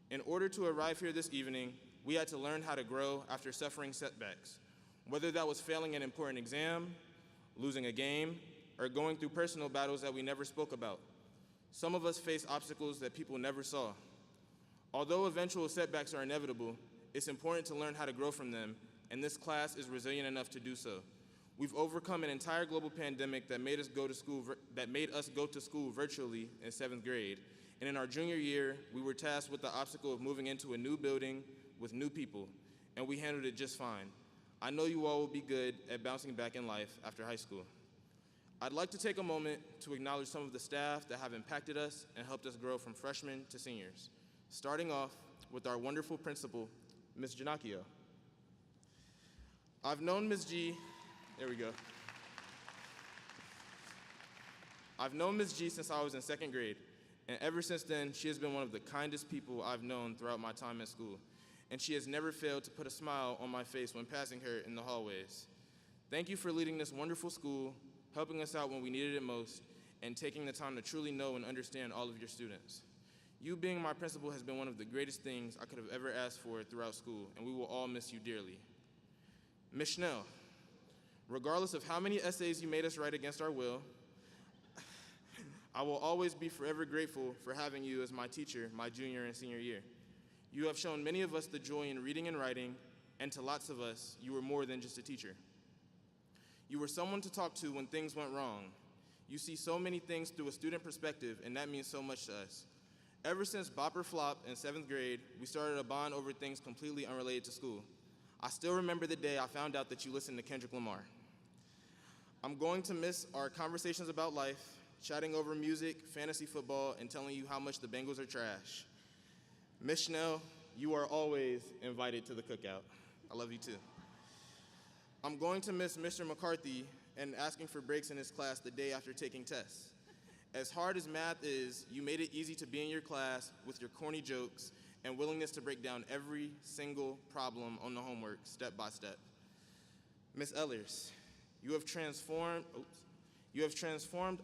In order to arrive here this evening, we had to learn how to grow after suffering setbacks, whether that was failing an important exam, losing a game, or going through personal battles that we never spoke about. Some of us face obstacles that people never saw. Although eventual setbacks are inevitable, it's important to learn how to grow from them, and this class is resilient enough to do so. We've overcome an entire global pandemic that made us go to school virtually in 7th grade, and in our junior year, we were tasked with the obstacle of moving into a new building with new people, and we handled it just fine. I know you all will be good at bouncing back in life after high school. I'd like to take a moment to acknowledge some of the staff that have impacted us and helped us grow from freshmen to seniors, starting off with our wonderful principal, Ms. Giannacchio. I've known Ms. G, there we go. I've known Ms. G since I was in 2nd grade, and ever since then, she has been one of the kindest people I've known throughout my time at school, and she has never failed to put a smile on my face when passing her in the hallways. Thank you for leading this wonderful school, helping us out when we needed it most, and taking the time to truly know and understand all of your students. You being my principal has been one of the greatest things I could have ever asked for throughout school, and we will all miss you dearly. Ms. Schnell, regardless of how many essays you made us write against our will, I will always be forever grateful for having you as my teacher my junior and senior year. You have shown many of us the joy in reading and writing, and to lots of us, you were more than just a teacher. You were someone to talk to when things went wrong. You see so many things through a student perspective, and that means so much to us. Ever since Bop or Flop in 7th grade, we started a bond over things completely unrelated to school. I still remember the day I found out that you listened to Kendrick Lamar. I'm going to miss our conversations about life, chatting over music, fantasy football, and telling you how much the Bengals are trash. Ms. Schnell, you are always invited to the cookout. I love you too. I'm going to miss Mr. McCarthy and asking for breaks in his class the day after taking tests. As hard as math is, you made it easy to be in your class with your corny jokes and willingness to break down every single problem on the homework step by step. Ms. Ellers, you have transformed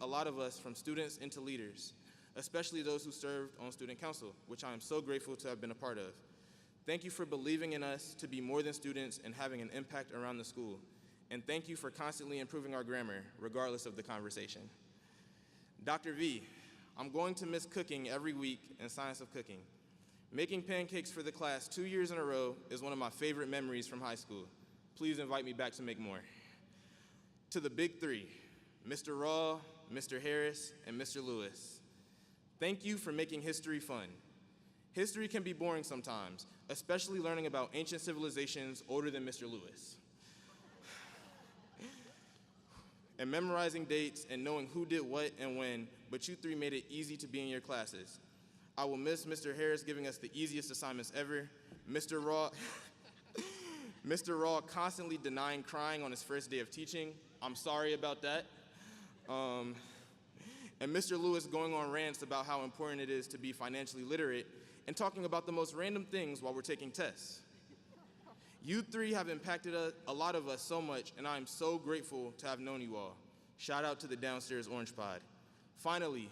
a lot of us from students into leaders, especially those who served on student council, which I am so grateful to have been a part of. Thank you for believing in us to be more than students and having an impact around the school. And thank you for constantly improving our grammar, regardless of the conversation. Dr. V, I'm going to miss cooking every week in Science of Cooking. Making pancakes for the class 2 years in a row is one of my favorite memories from high school. Please invite me back to make more. To the big three, Mr. Raw, Mr. Harris, and Mr. Lewis. Thank you for making history fun. History can be boring sometimes, especially learning about ancient civilizations older than Mr. Lewis. And memorizing dates and knowing who did what and when, but you three made it easy to be in your classes. I will miss Mr. Harris giving us the easiest assignments ever, Mr. Raw constantly denying crying on his first day of teaching. I'm sorry about that. And Mr. Lewis going on rants about how important it is to be financially literate and talking about the most random things while we're taking tests. You three have impacted a lot of us so much, and I am so grateful to have known you all. Shout out to the downstairs Orange Pod. Finally,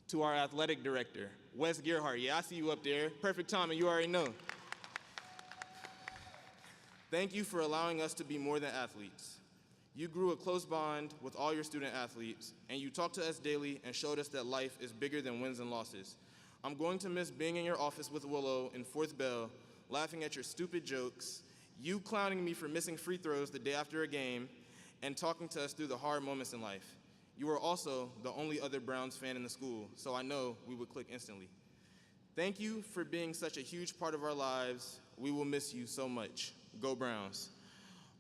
to our athletic director, Wes Gerhardt. Yeah, I see you up there. Perfect timing, you already know. Thank you for allowing us to be more than athletes. You grew a close bond with all your student athletes, and you talked to us daily and showed us that life is bigger than wins and losses. I'm going to miss being in your office with Willow in Fourth Bell, laughing at your stupid jokes, you clowning me for missing free throws the day after a game, and talking to us through the hard moments in life. You were also the only other Browns fan in the school, so I know we would click instantly. Thank you for being such a huge part of our lives. We will miss you so much. Go Browns.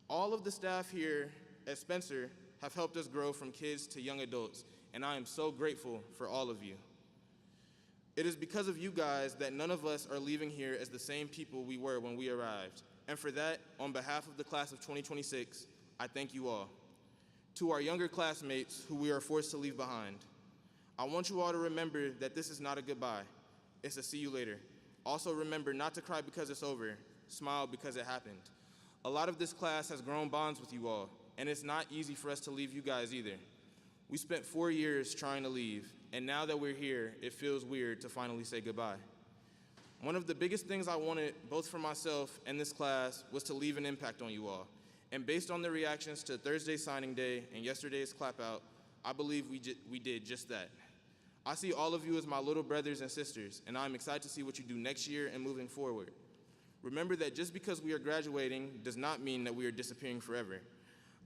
All of the staff here at Spencer have helped us grow from kids to young adults, and I am so grateful for all of you. It is because of you guys that none of us are leaving here as the same people we were when we arrived. And for that, on behalf of the class of 2026, I thank you all. To our younger classmates who we are forced to leave behind, I want you all to remember that this is not a goodbye. It's a see you later. Also remember not to cry because it's over. Smile because it happened. A lot of this class has grown bonds with you all, and it's not easy for us to leave you guys either. We spent 4 years trying to leave, and now that we're here, it feels weird to finally say goodbye. One of the biggest things I wanted, both for myself and this class, was to leave an impact on you all. And based on the reactions to Thursday's signing day and yesterday's clap out, I believe we did just that. I see all of you as my little brothers and sisters, and I'm excited to see what you do next year and moving forward. Remember that just because we are graduating does not mean that we are disappearing forever.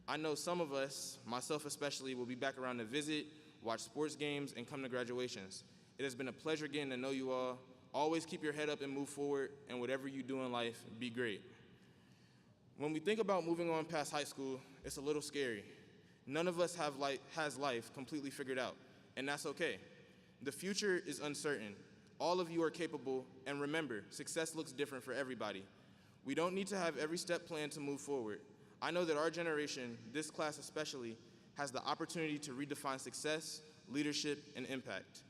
I know some of us, myself especially, will be back around to visit, watch sports games, and come to graduations. It has been a pleasure getting to know you all. Always keep your head up and move forward, and whatever you do in life, be great. When we think about moving on past high school, it's a little scary. None of us has life completely figured out, and that's okay. The future is uncertain. All of you are capable, and remember, success looks different for everybody. We don't need to have every step planned to move forward. I know that our generation, this class especially, has the opportunity to redefine success, leadership, and impact.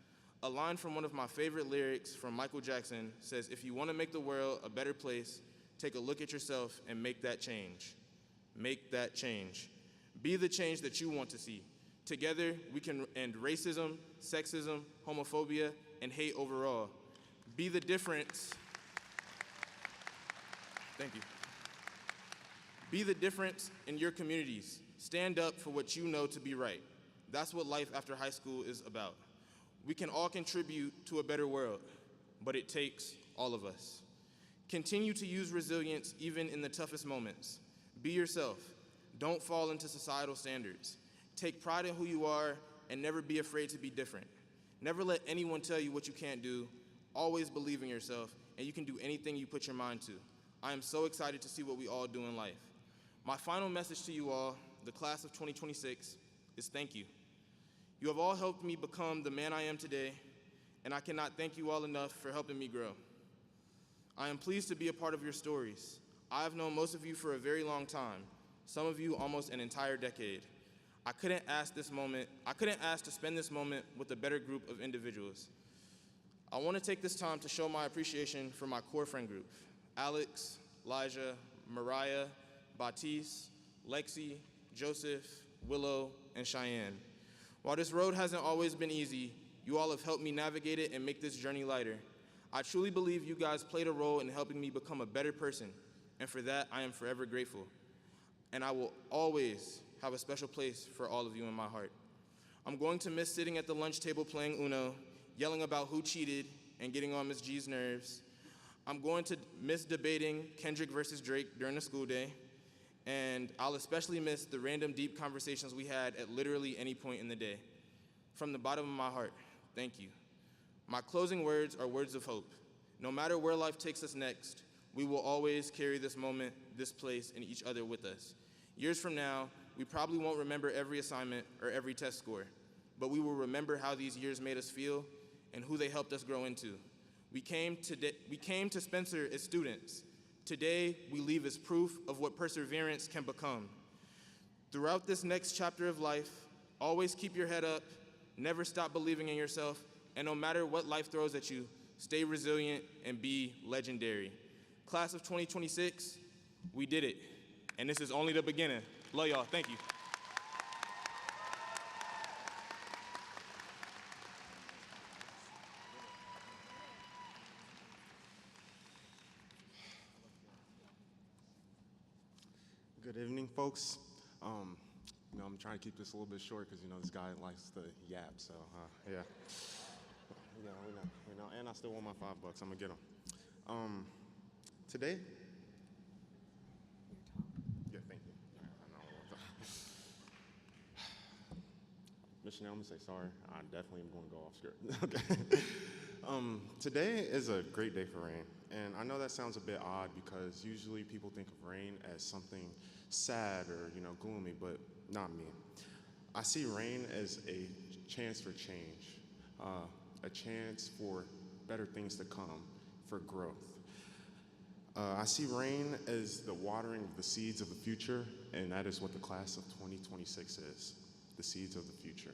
A line from one of my favorite lyrics from Michael Jackson says, "If you want to make the world a better place, take a look at yourself and make that change." Make that change. Be the change that you want to see. Together, we can end racism, sexism, homophobia, and hate overall. Be the difference. Thank you. Be the difference in your communities. Stand up for what you know to be right. That's what life after high school is about. We can all contribute to a better world, but it takes all of us. Continue to use resilience even in the toughest moments. Be yourself. Don't fall into societal standards. Take pride in who you are and never be afraid to be different. Never let anyone tell you what you can't do. Always believe in yourself, and you can do anything you put your mind to. I am so excited to see what we all do in life. My final message to you all, the class of 2026, is thank you. You have all helped me become the man I am today, and I cannot thank you all enough for helping me grow. I am pleased to be a part of your stories. I have known most of you for a very long time, some of you almost an entire decade. I couldn't ask to spend this moment with a better group of individuals. I want to take this time to show my appreciation for my core friend group: Alex, Elijah, Mariah, Batiste, Lexi, Joseph, Willow, and Cheyenne. While this road hasn't always been easy, you all have helped me navigate it and make this journey lighter. I truly believe you guys played a role in helping me become a better person, and for that, I am forever grateful. And I will always have a special place for all of you in my heart. I'm going to miss sitting at the lunch table playing Uno, yelling about who cheated, and getting on Miss G's nerves. I'm going to miss debating Kendrick versus Drake during the school day, and I'll especially miss the random deep conversations we had at literally any point in the day. From the bottom of my heart, thank you. My closing words are words of hope. No matter where life takes us next, we will always carry this moment, this place, and each other with us. Years from now, we probably won't remember every assignment or every test score, but we will remember how these years made us feel and who they helped us grow into. We came to Spencer as students. Today, we leave as proof of what perseverance can become. Throughout this next chapter of life, always keep your head up, never stop believing in yourself, and no matter what life throws at you, stay resilient and be legendary. Class of 2026, we did it, and this is only the beginning. Love y'all, thank you. Good evening, folks. I'm trying to keep this a little bit short because, this guy likes to yap, so, yeah. We know, and I still want my $5. I'm gonna get them. Today? Yeah, thank you. I know. Ms. Chanel, I'm gonna say sorry. I definitely am gonna go off script. Okay. Today is a great day for rain, and I know that sounds a bit odd because usually people think of rain as something sad or, gloomy, but not me. I see rain as a chance for change, a chance for better things to come, for growth. I see rain as the watering of the seeds of the future, and that is what the class of 2026 is, the seeds of the future.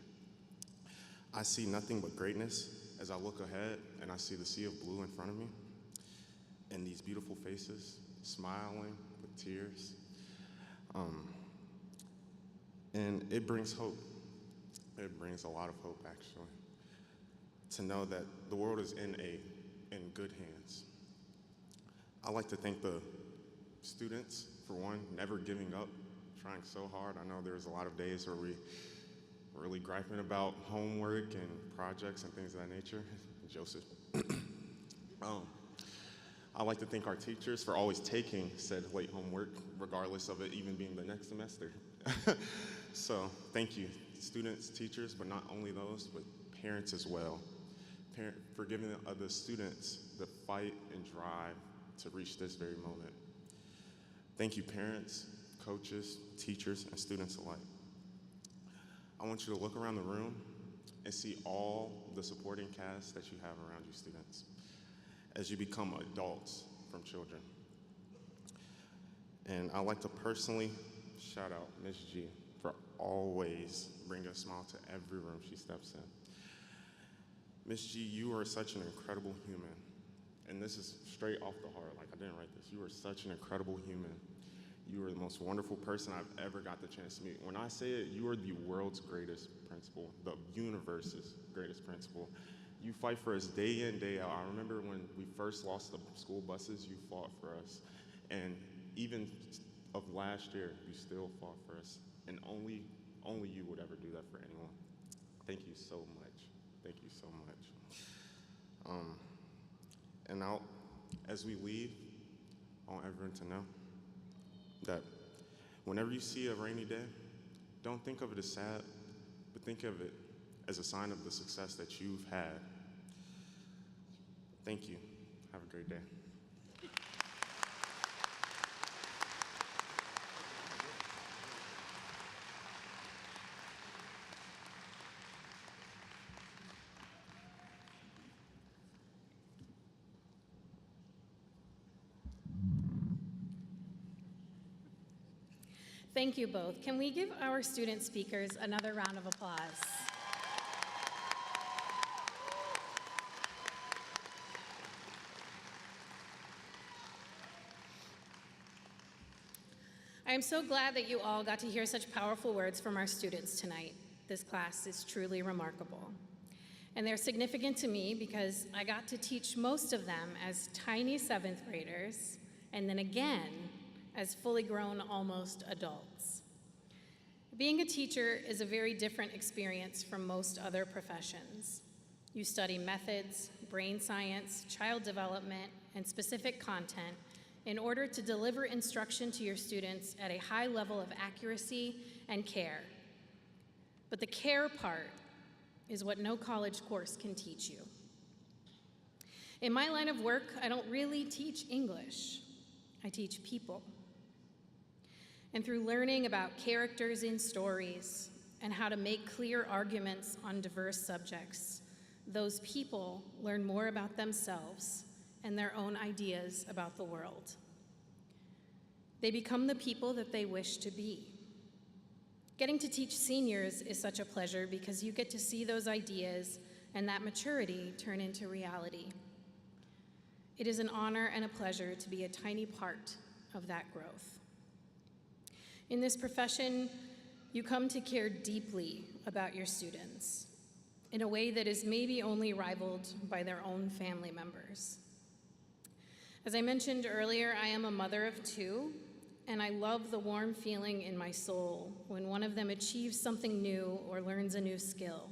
I see nothing but greatness as I look ahead, and I see the sea of blue in front of me, and these beautiful faces smiling with tears. And it brings hope. It brings a lot of hope, actually, to know that the world is in good hands. I like to thank the students, for one, never giving up, trying so hard. I know there's a lot of days where we were really griping about homework and projects and things of that nature. Joseph. I like to thank our teachers for always taking said late homework, regardless of it even being the next semester. So thank you, students, teachers, but not only those, but parents as well, for giving the students the fight and drive to reach this very moment. Thank you, parents, coaches, teachers, and students alike. I want you to look around the room and see all the supporting cast that you have around you, students, as you become adults from children. And I'd like to personally shout out Ms. G for always bringing a smile to every room she steps in. Ms. G, you are such an incredible human. And this is straight off the heart, like I didn't write this. You are such an incredible human. You are the most wonderful person I've ever got the chance to meet. When I say it, you are the world's greatest principal, the universe's greatest principal. You fight for us day in, day out. I remember when we first lost the school buses, you fought for us. And even of last year, you still fought for us. And only you would ever do that for anyone. Thank you so much. Thank you so much. And now, as we leave, I want everyone to know that whenever you see a rainy day, don't think of it as sad, but think of it as a sign of the success that you've had. Thank you. Have a great day. Thank you both. Can we give our student speakers another round of applause? I am so glad that you all got to hear such powerful words from our students tonight. This class is truly remarkable. And they're significant to me because I got to teach most of them as tiny 7th graders, and then again as fully grown almost adults. Being a teacher is a very different experience from most other professions. You study methods, brain science, child development, and specific content in order to deliver instruction to your students at a high level of accuracy and care. But the care part is what no college course can teach you. In my line of work, I don't really teach English. I teach people. And through learning about characters in stories and how to make clear arguments on diverse subjects, those people learn more about themselves and their own ideas about the world. They become the people that they wish to be. Getting to teach seniors is such a pleasure because you get to see those ideas and that maturity turn into reality. It is an honor and a pleasure to be a tiny part of that growth. In this profession, you come to care deeply about your students in a way that is maybe only rivaled by their own family members. As I mentioned earlier, I am a mother of 2, and I love the warm feeling in my soul when one of them achieves something new or learns a new skill.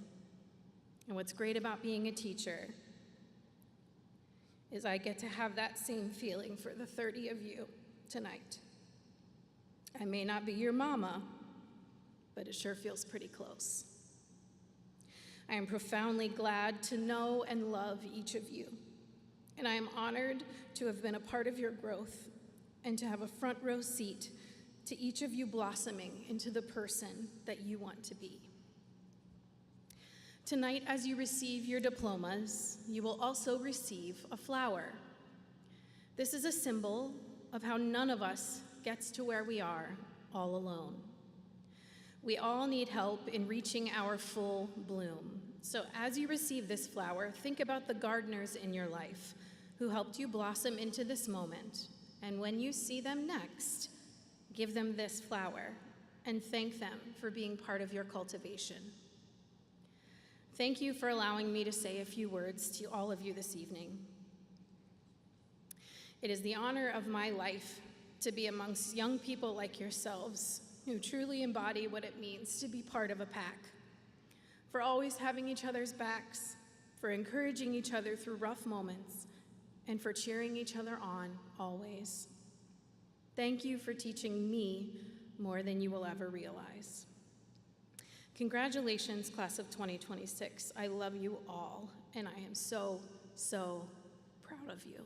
And what's great about being a teacher is I get to have that same feeling for the 30 of you tonight. I may not be your mama, but it sure feels pretty close. I am profoundly glad to know and love each of you, and I am honored to have been a part of your growth and to have a front row seat to each of you blossoming into the person that you want to be. Tonight, as you receive your diplomas, you will also receive a flower. This is a symbol of how none of us gets to where we are all alone. We all need help in reaching our full bloom. So as you receive this flower, think about the gardeners in your life who helped you blossom into this moment. And when you see them next, give them this flower and thank them for being part of your cultivation. Thank you for allowing me to say a few words to all of you this evening. It is the honor of my life to be amongst young people like yourselves who truly embody what it means to be part of a pack, for always having each other's backs, for encouraging each other through rough moments, and for cheering each other on always. Thank you for teaching me more than you will ever realize. Congratulations, class of 2026. I love you all, and I am so, so proud of you.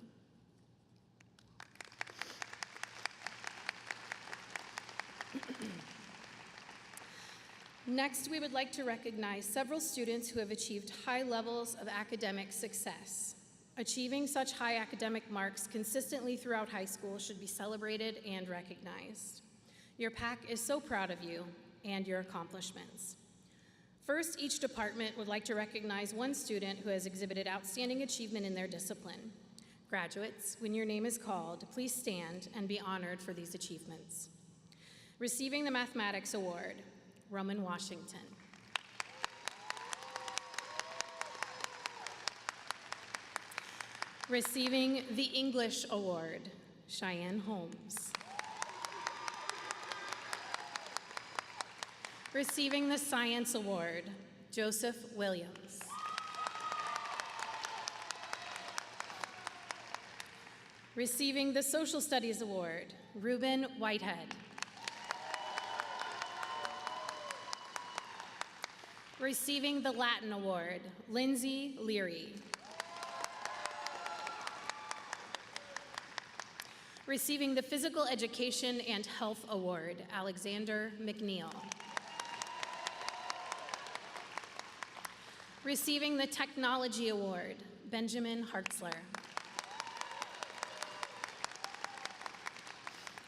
Next, we would like to recognize several students who have achieved high levels of academic success. Achieving such high academic marks consistently throughout high school should be celebrated and recognized. Your PAC is so proud of you and your accomplishments. First, each department would like to recognize one student who has exhibited outstanding achievement in their discipline. Graduates, when your name is called, please stand and be honored for these achievements. Receiving the Mathematics Award, Roman Washington. Receiving the English Award, Cheyenne Holmes. Receiving the Science Award, Joseph Williams. Receiving the Social Studies Award, Reuben Whitehead. Receiving the Latin Award, Lindsay Leary. Receiving the Physical Education and Health Award, Alexander McNeil. Receiving the Technology Award, Benjamin Hartzler.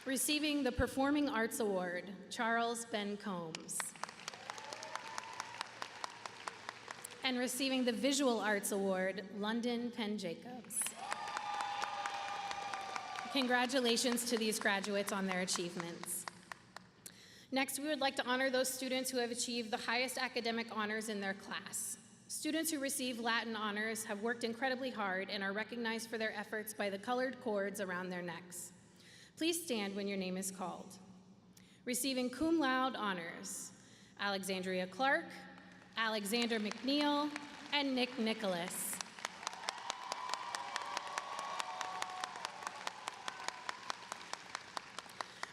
Receiving the Performing Arts Award, Charles Ben Combs. And receiving the Visual Arts Award, London Penn Jacobs. Congratulations to these graduates on their achievements. Next, we would like to honor those students who have achieved the highest academic honors in their class. Students who receive Latin honors have worked incredibly hard and are recognized for their efforts by the colored cords around their necks. Please stand when your name is called. Receiving cum laude honors, Alexandria Clark, Alexander McNeil, and Nick Nicholas.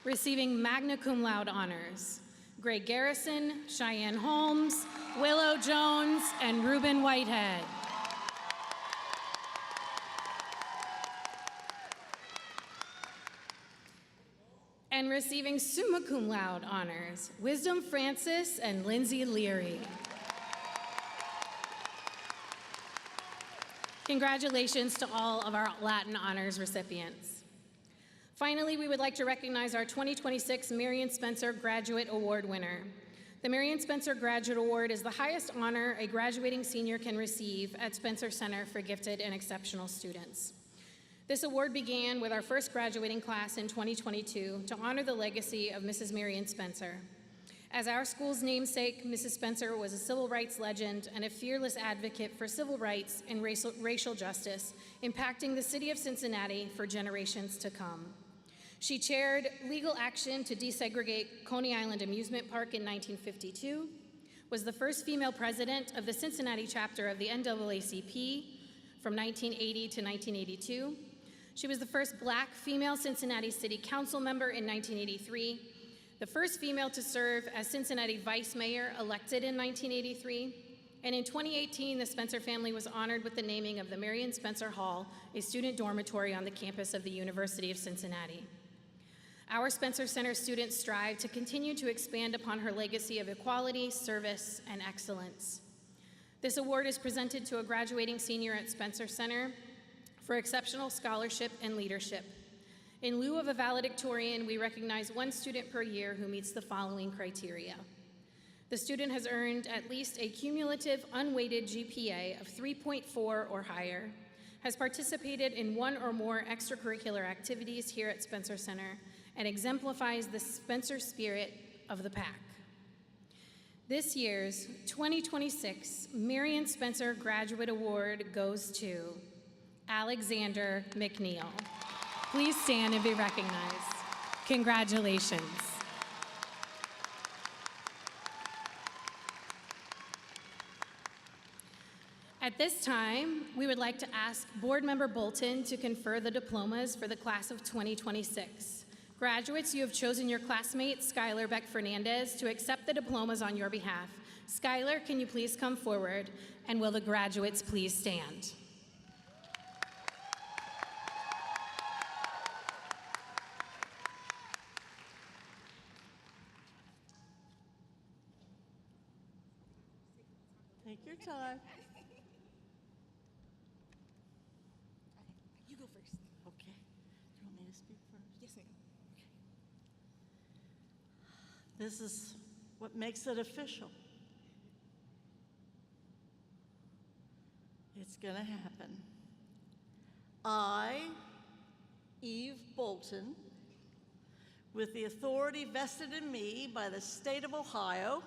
Receiving magna cum laude honors, Greg Garrison, Cheyenne Holmes, Willow Jones, and Reuben Whitehead. And receiving summa cum laude honors, Wisdom Francis and Lindsay Leary. Congratulations to all of our Latin honors recipients. Finally, we would like to recognize our 2026 Marion Spencer Graduate Award winner. The Marion Spencer Graduate Award is the highest honor a graduating senior can receive at Spencer Center for Gifted and Exceptional Students. This award began with our first graduating class in 2022 to honor the legacy of Mrs. Marion Spencer. As our school's namesake, Mrs. Spencer was a civil rights legend and a fearless advocate for civil rights and racial justice, impacting the city of Cincinnati for generations to come. She chaired legal action to desegregate Coney Island Amusement Park in 1952, was the first female president of the Cincinnati chapter of the NAACP from 1980 to 1982. She was the first Black female Cincinnati City Council member in 1983, the first female to serve as Cincinnati Vice Mayor elected in 1983, and in 2018, the Spencer family was honored with the naming of the Marion Spencer Hall, a student dormitory on the campus of the University of Cincinnati. Our Spencer Center students strive to continue to expand upon her legacy of equality, service, and excellence. This award is presented to a graduating senior at Spencer Center for exceptional scholarship and leadership. In lieu of a valedictorian, we recognize one student per year who meets the following criteria. The student has earned at least a cumulative unweighted GPA of 3.4 or higher, has participated in one or more extracurricular activities here at Spencer Center, and exemplifies the Spencer spirit of the pack. This year's 2026 Marion Spencer Graduate Award goes to Alexander McNeil. Please stand and be recognized. Congratulations. At this time, we would like to ask Board Member Bolton to confer the diplomas for the class of 2026. Graduates, you have chosen your classmate, Skylar Beck Fernandez, to accept the diplomas on your behalf. Skylar, can you please come forward? And will the graduates please stand? Take your time. You go first. Okay. Do you want me to speak first? Yes, ma'am. This is what makes it official. It's going to happen. I, Eve Bolton, with the authority vested in me by the state of Ohio,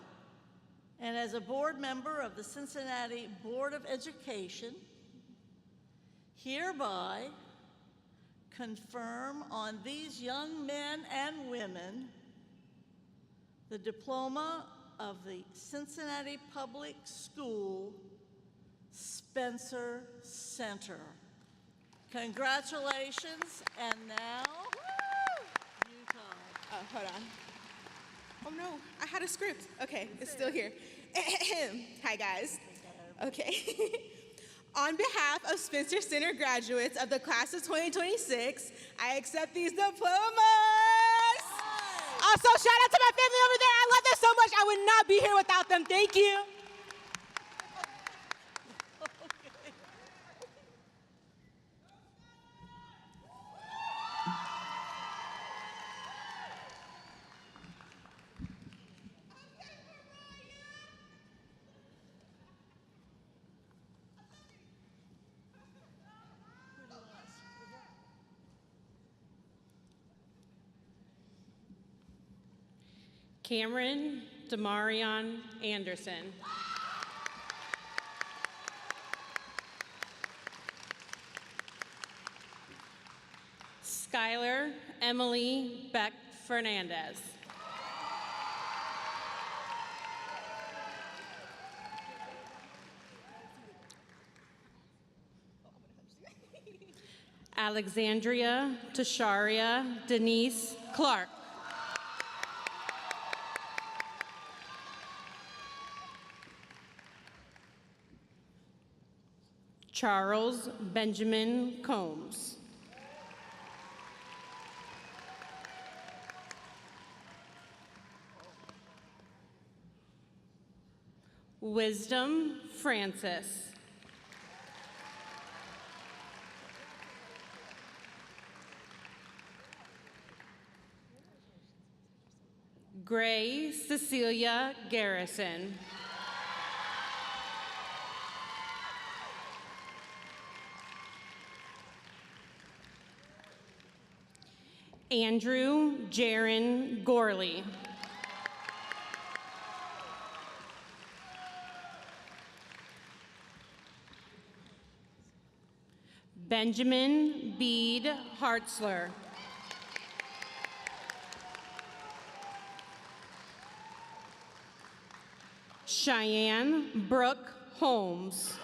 and as a board member of the Cincinnati Board of Education, hereby confirm on these young men and women the diploma of the Cincinnati Public School Spencer Center. Congratulations, and now, you, Todd. Hold on. Oh no, I had a script. Okay, it's still here. Hi guys. Okay. On behalf of Spencer Center graduates of the class of 2026, I accept these diplomas. Also, shout out to my family over there. I love them so much. I would not be here without them. Thank you. Cameron Demarion Anderson. Skylar Emily Beck Fernandez. Alexandria Tasharia Denise Clark. Charles Benjamin Combs. Wisdom Francis. Gray Cecilia Garrison. Andrew Jaron Gorley. Benjamin Bede Hartzler. Cheyenne Brooke Holmes.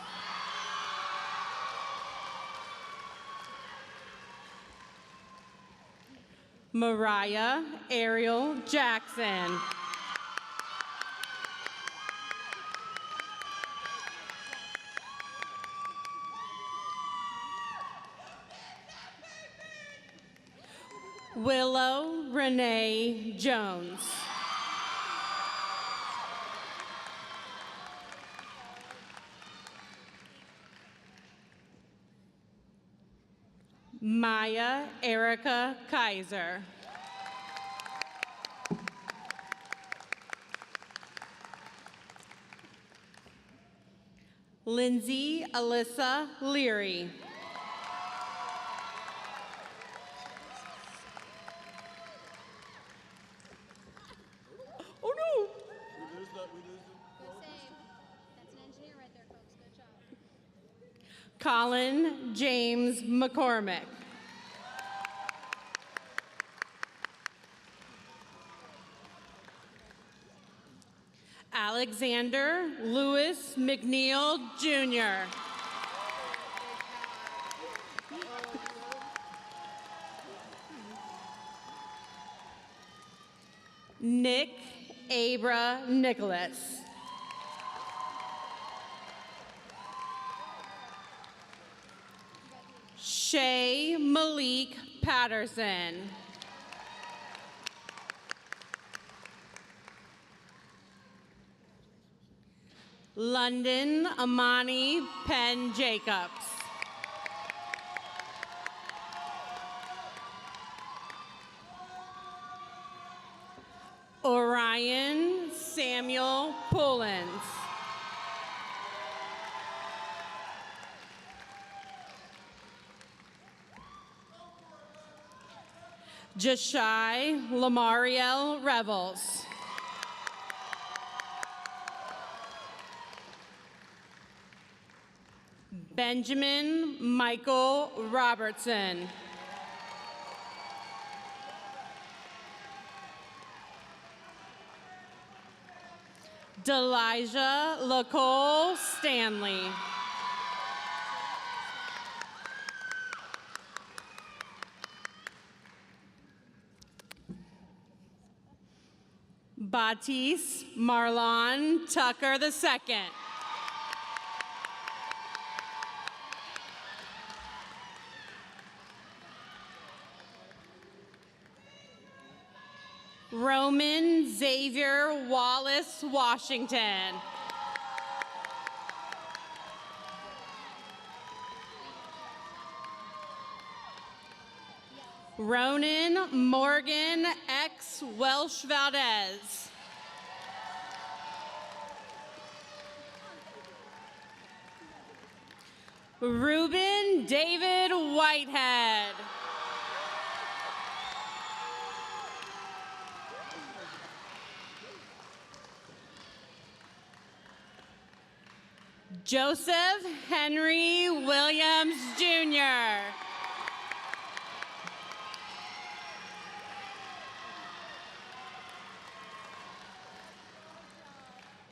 Mariah Ariel Jackson. Willow Renee Jones. Maya Erica Kaiser. Lindsay Alyssa Leary. Oh no! That's an engineer right there, folks. Good job. Colin James McCormick. Alexander Lewis McNeil Jr. Nick Abra Nicholas. Shay Malik Patterson. London Amani Penn Jacobs. Orion Samuel Pullins. Jashai Lamariel Revels. Benjamin Michael Robertson. Delijah Lacole Stanley. Batis Marlon Tucker II. Roman Xavier Wallace Washington. Ronan Morgan X. Welsh Valdez. Ruben David Whitehead. Joseph Henry Williams Jr.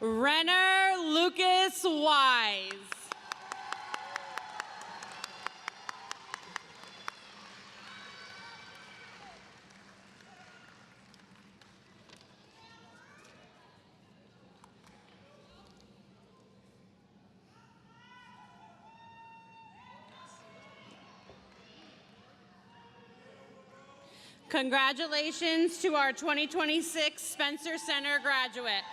Renner Lucas Wise. Congratulations to our 2026 Spencer Center graduates.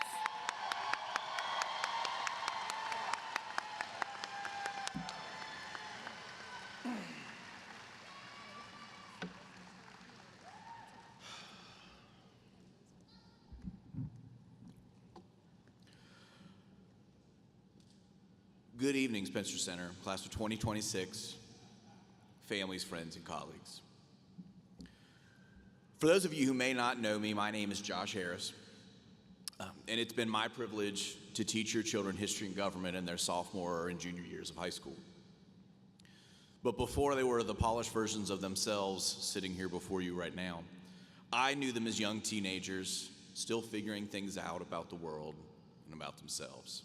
Good evening, Spencer Center, class of 2026, families, friends, and colleagues. For those of you who may not know me, my name is Josh Harris, and it's been my privilege to teach your children history and government in their sophomore and junior years of high school. But before they were the polished versions of themselves sitting here before you right now, I knew them as young teenagers, still figuring things out about the world and about themselves.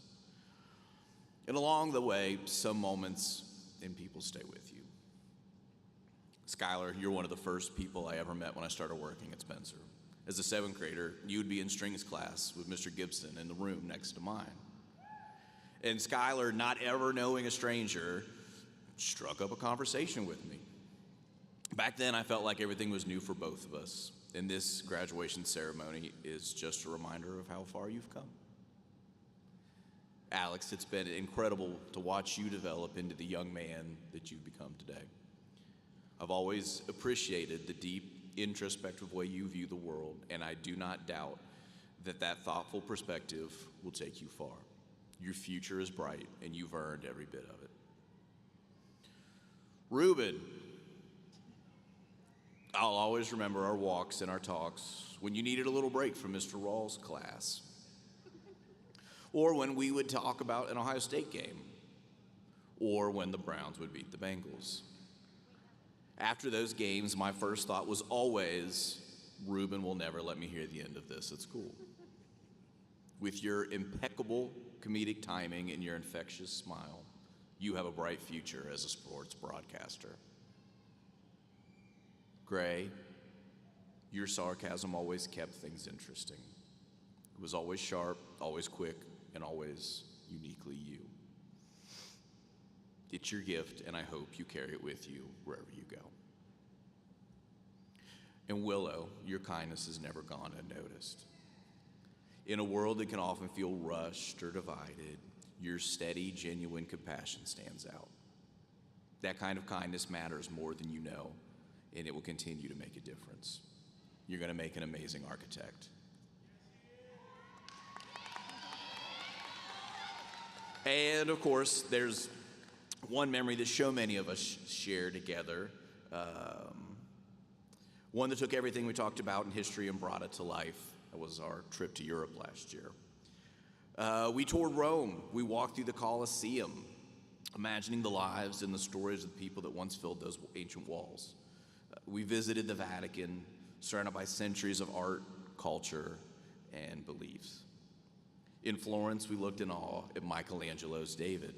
And along the way, some moments and people stay with you. Skylar, you're one of the first people I ever met when I started working at Spencer. As a 7th grader, you would be in strings class with Mr. Gibson in the room next to mine. And Skylar, not ever knowing a stranger, struck up a conversation with me. Back then, I felt like everything was new for both of us, and this graduation ceremony is just a reminder of how far you've come. Alex, it's been incredible to watch you develop into the young man that you've become today. I've always appreciated the deep, introspective way you view the world, and I do not doubt that that thoughtful perspective will take you far. Your future is bright, and you've earned every bit of it. Reuben, I'll always remember our walks and our talks when you needed a little break from Mr. Rawls' class, or when we would talk about an Ohio State game, or when the Browns would beat the Bengals. After those games, my first thought was always, Reuben will never let me hear the end of this at school. With your impeccable comedic timing and your infectious smile, you have a bright future as a sports broadcaster. Gray, your sarcasm always kept things interesting. It was always sharp, always quick, and always uniquely you. It's your gift, and I hope you carry it with you wherever you go. And Willow, your kindness has never gone unnoticed. In a world that can often feel rushed or divided, your steady, genuine compassion stands out. That kind of kindness matters more than you know, and it will continue to make a difference. You're going to make an amazing architect. And of course, there's one memory that so many of us share together, one that took everything we talked about in history and brought it to life. That was our trip to Europe last year. We toured Rome. We walked through the Colosseum, imagining the lives and the stories of the people that once filled those ancient walls. We visited the Vatican, surrounded by centuries of art, culture, and beliefs. In Florence, we looked in awe at Michelangelo's David.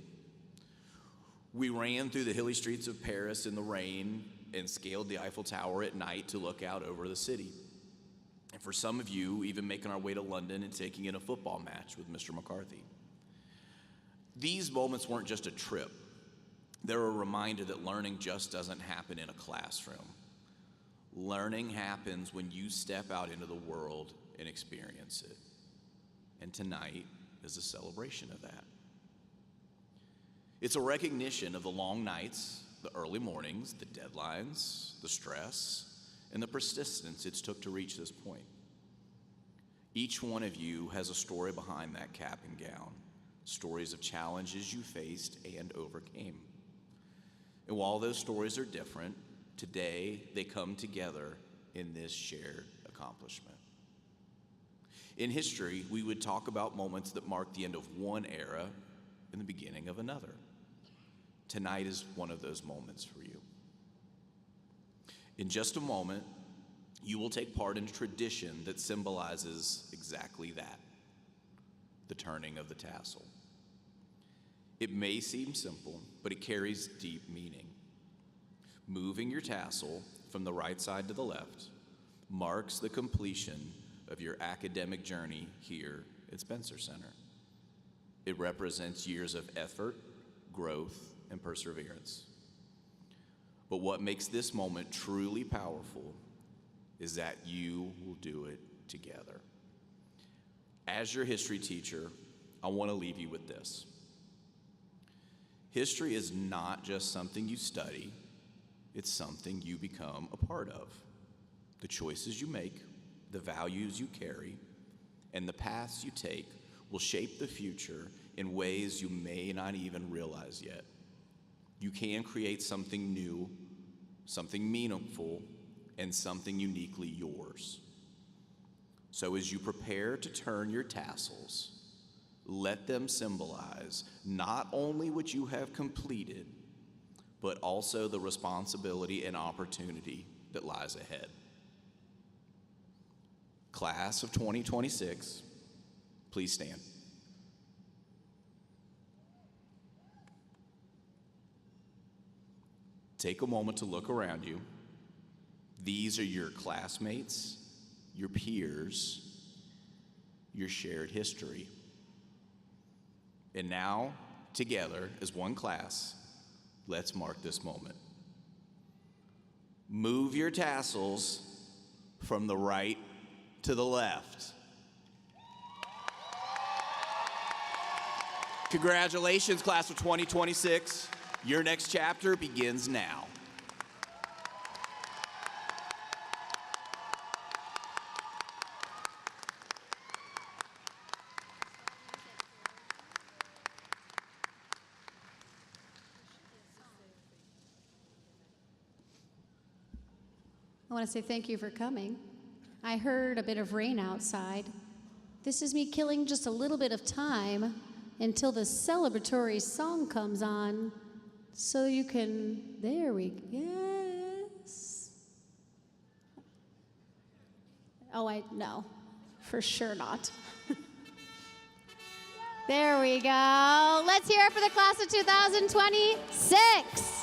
We ran through the hilly streets of Paris in the rain and scaled the Eiffel Tower at night to look out over the city. And for some of you, even making our way to London and taking in a football match with Mr. McCarthy. These moments weren't just a trip. They're a reminder that learning just doesn't happen in a classroom. Learning happens when you step out into the world and experience it. And tonight is a celebration of that. It's a recognition of the long nights, the early mornings, the deadlines, the stress, and the persistence it took to reach this point. Each one of you has a story behind that cap and gown, stories of challenges you faced and overcame. And while those stories are different, today they come together in this shared accomplishment. In history, we would talk about moments that marked the end of one era and the beginning of another. Tonight is one of those moments for you. In just a moment, you will take part in a tradition that symbolizes exactly that, the turning of the tassel. It may seem simple, but it carries deep meaning. Moving your tassel from the right side to the left marks the completion of your academic journey here at Spencer Center. It represents years of effort, growth, and perseverance. But what makes this moment truly powerful is that you will do it together. As your history teacher, I want to leave you with this. History is not just something you study, it's something you become a part of. The choices you make, the values you carry, and the paths you take will shape the future in ways you may not even realize yet. You can create something new, something meaningful, and something uniquely yours. So as you prepare to turn your tassels, let them symbolize not only what you have completed, but also the responsibility and opportunity that lies ahead. Class of 2026, please stand. take a moment to look around you. These are your classmates, your peers, your shared history. And now, together as one class, let's mark this moment. Move your tassels from the right to the left. Congratulations, class of 2026. Your next chapter begins now. I want to say thank you for coming. I heard a bit of rain outside. This is me killing just a little bit of time until the celebratory song comes on so you can, there we go, yes. Oh, no, for sure not. There we go. Let's hear it for the class of 2026.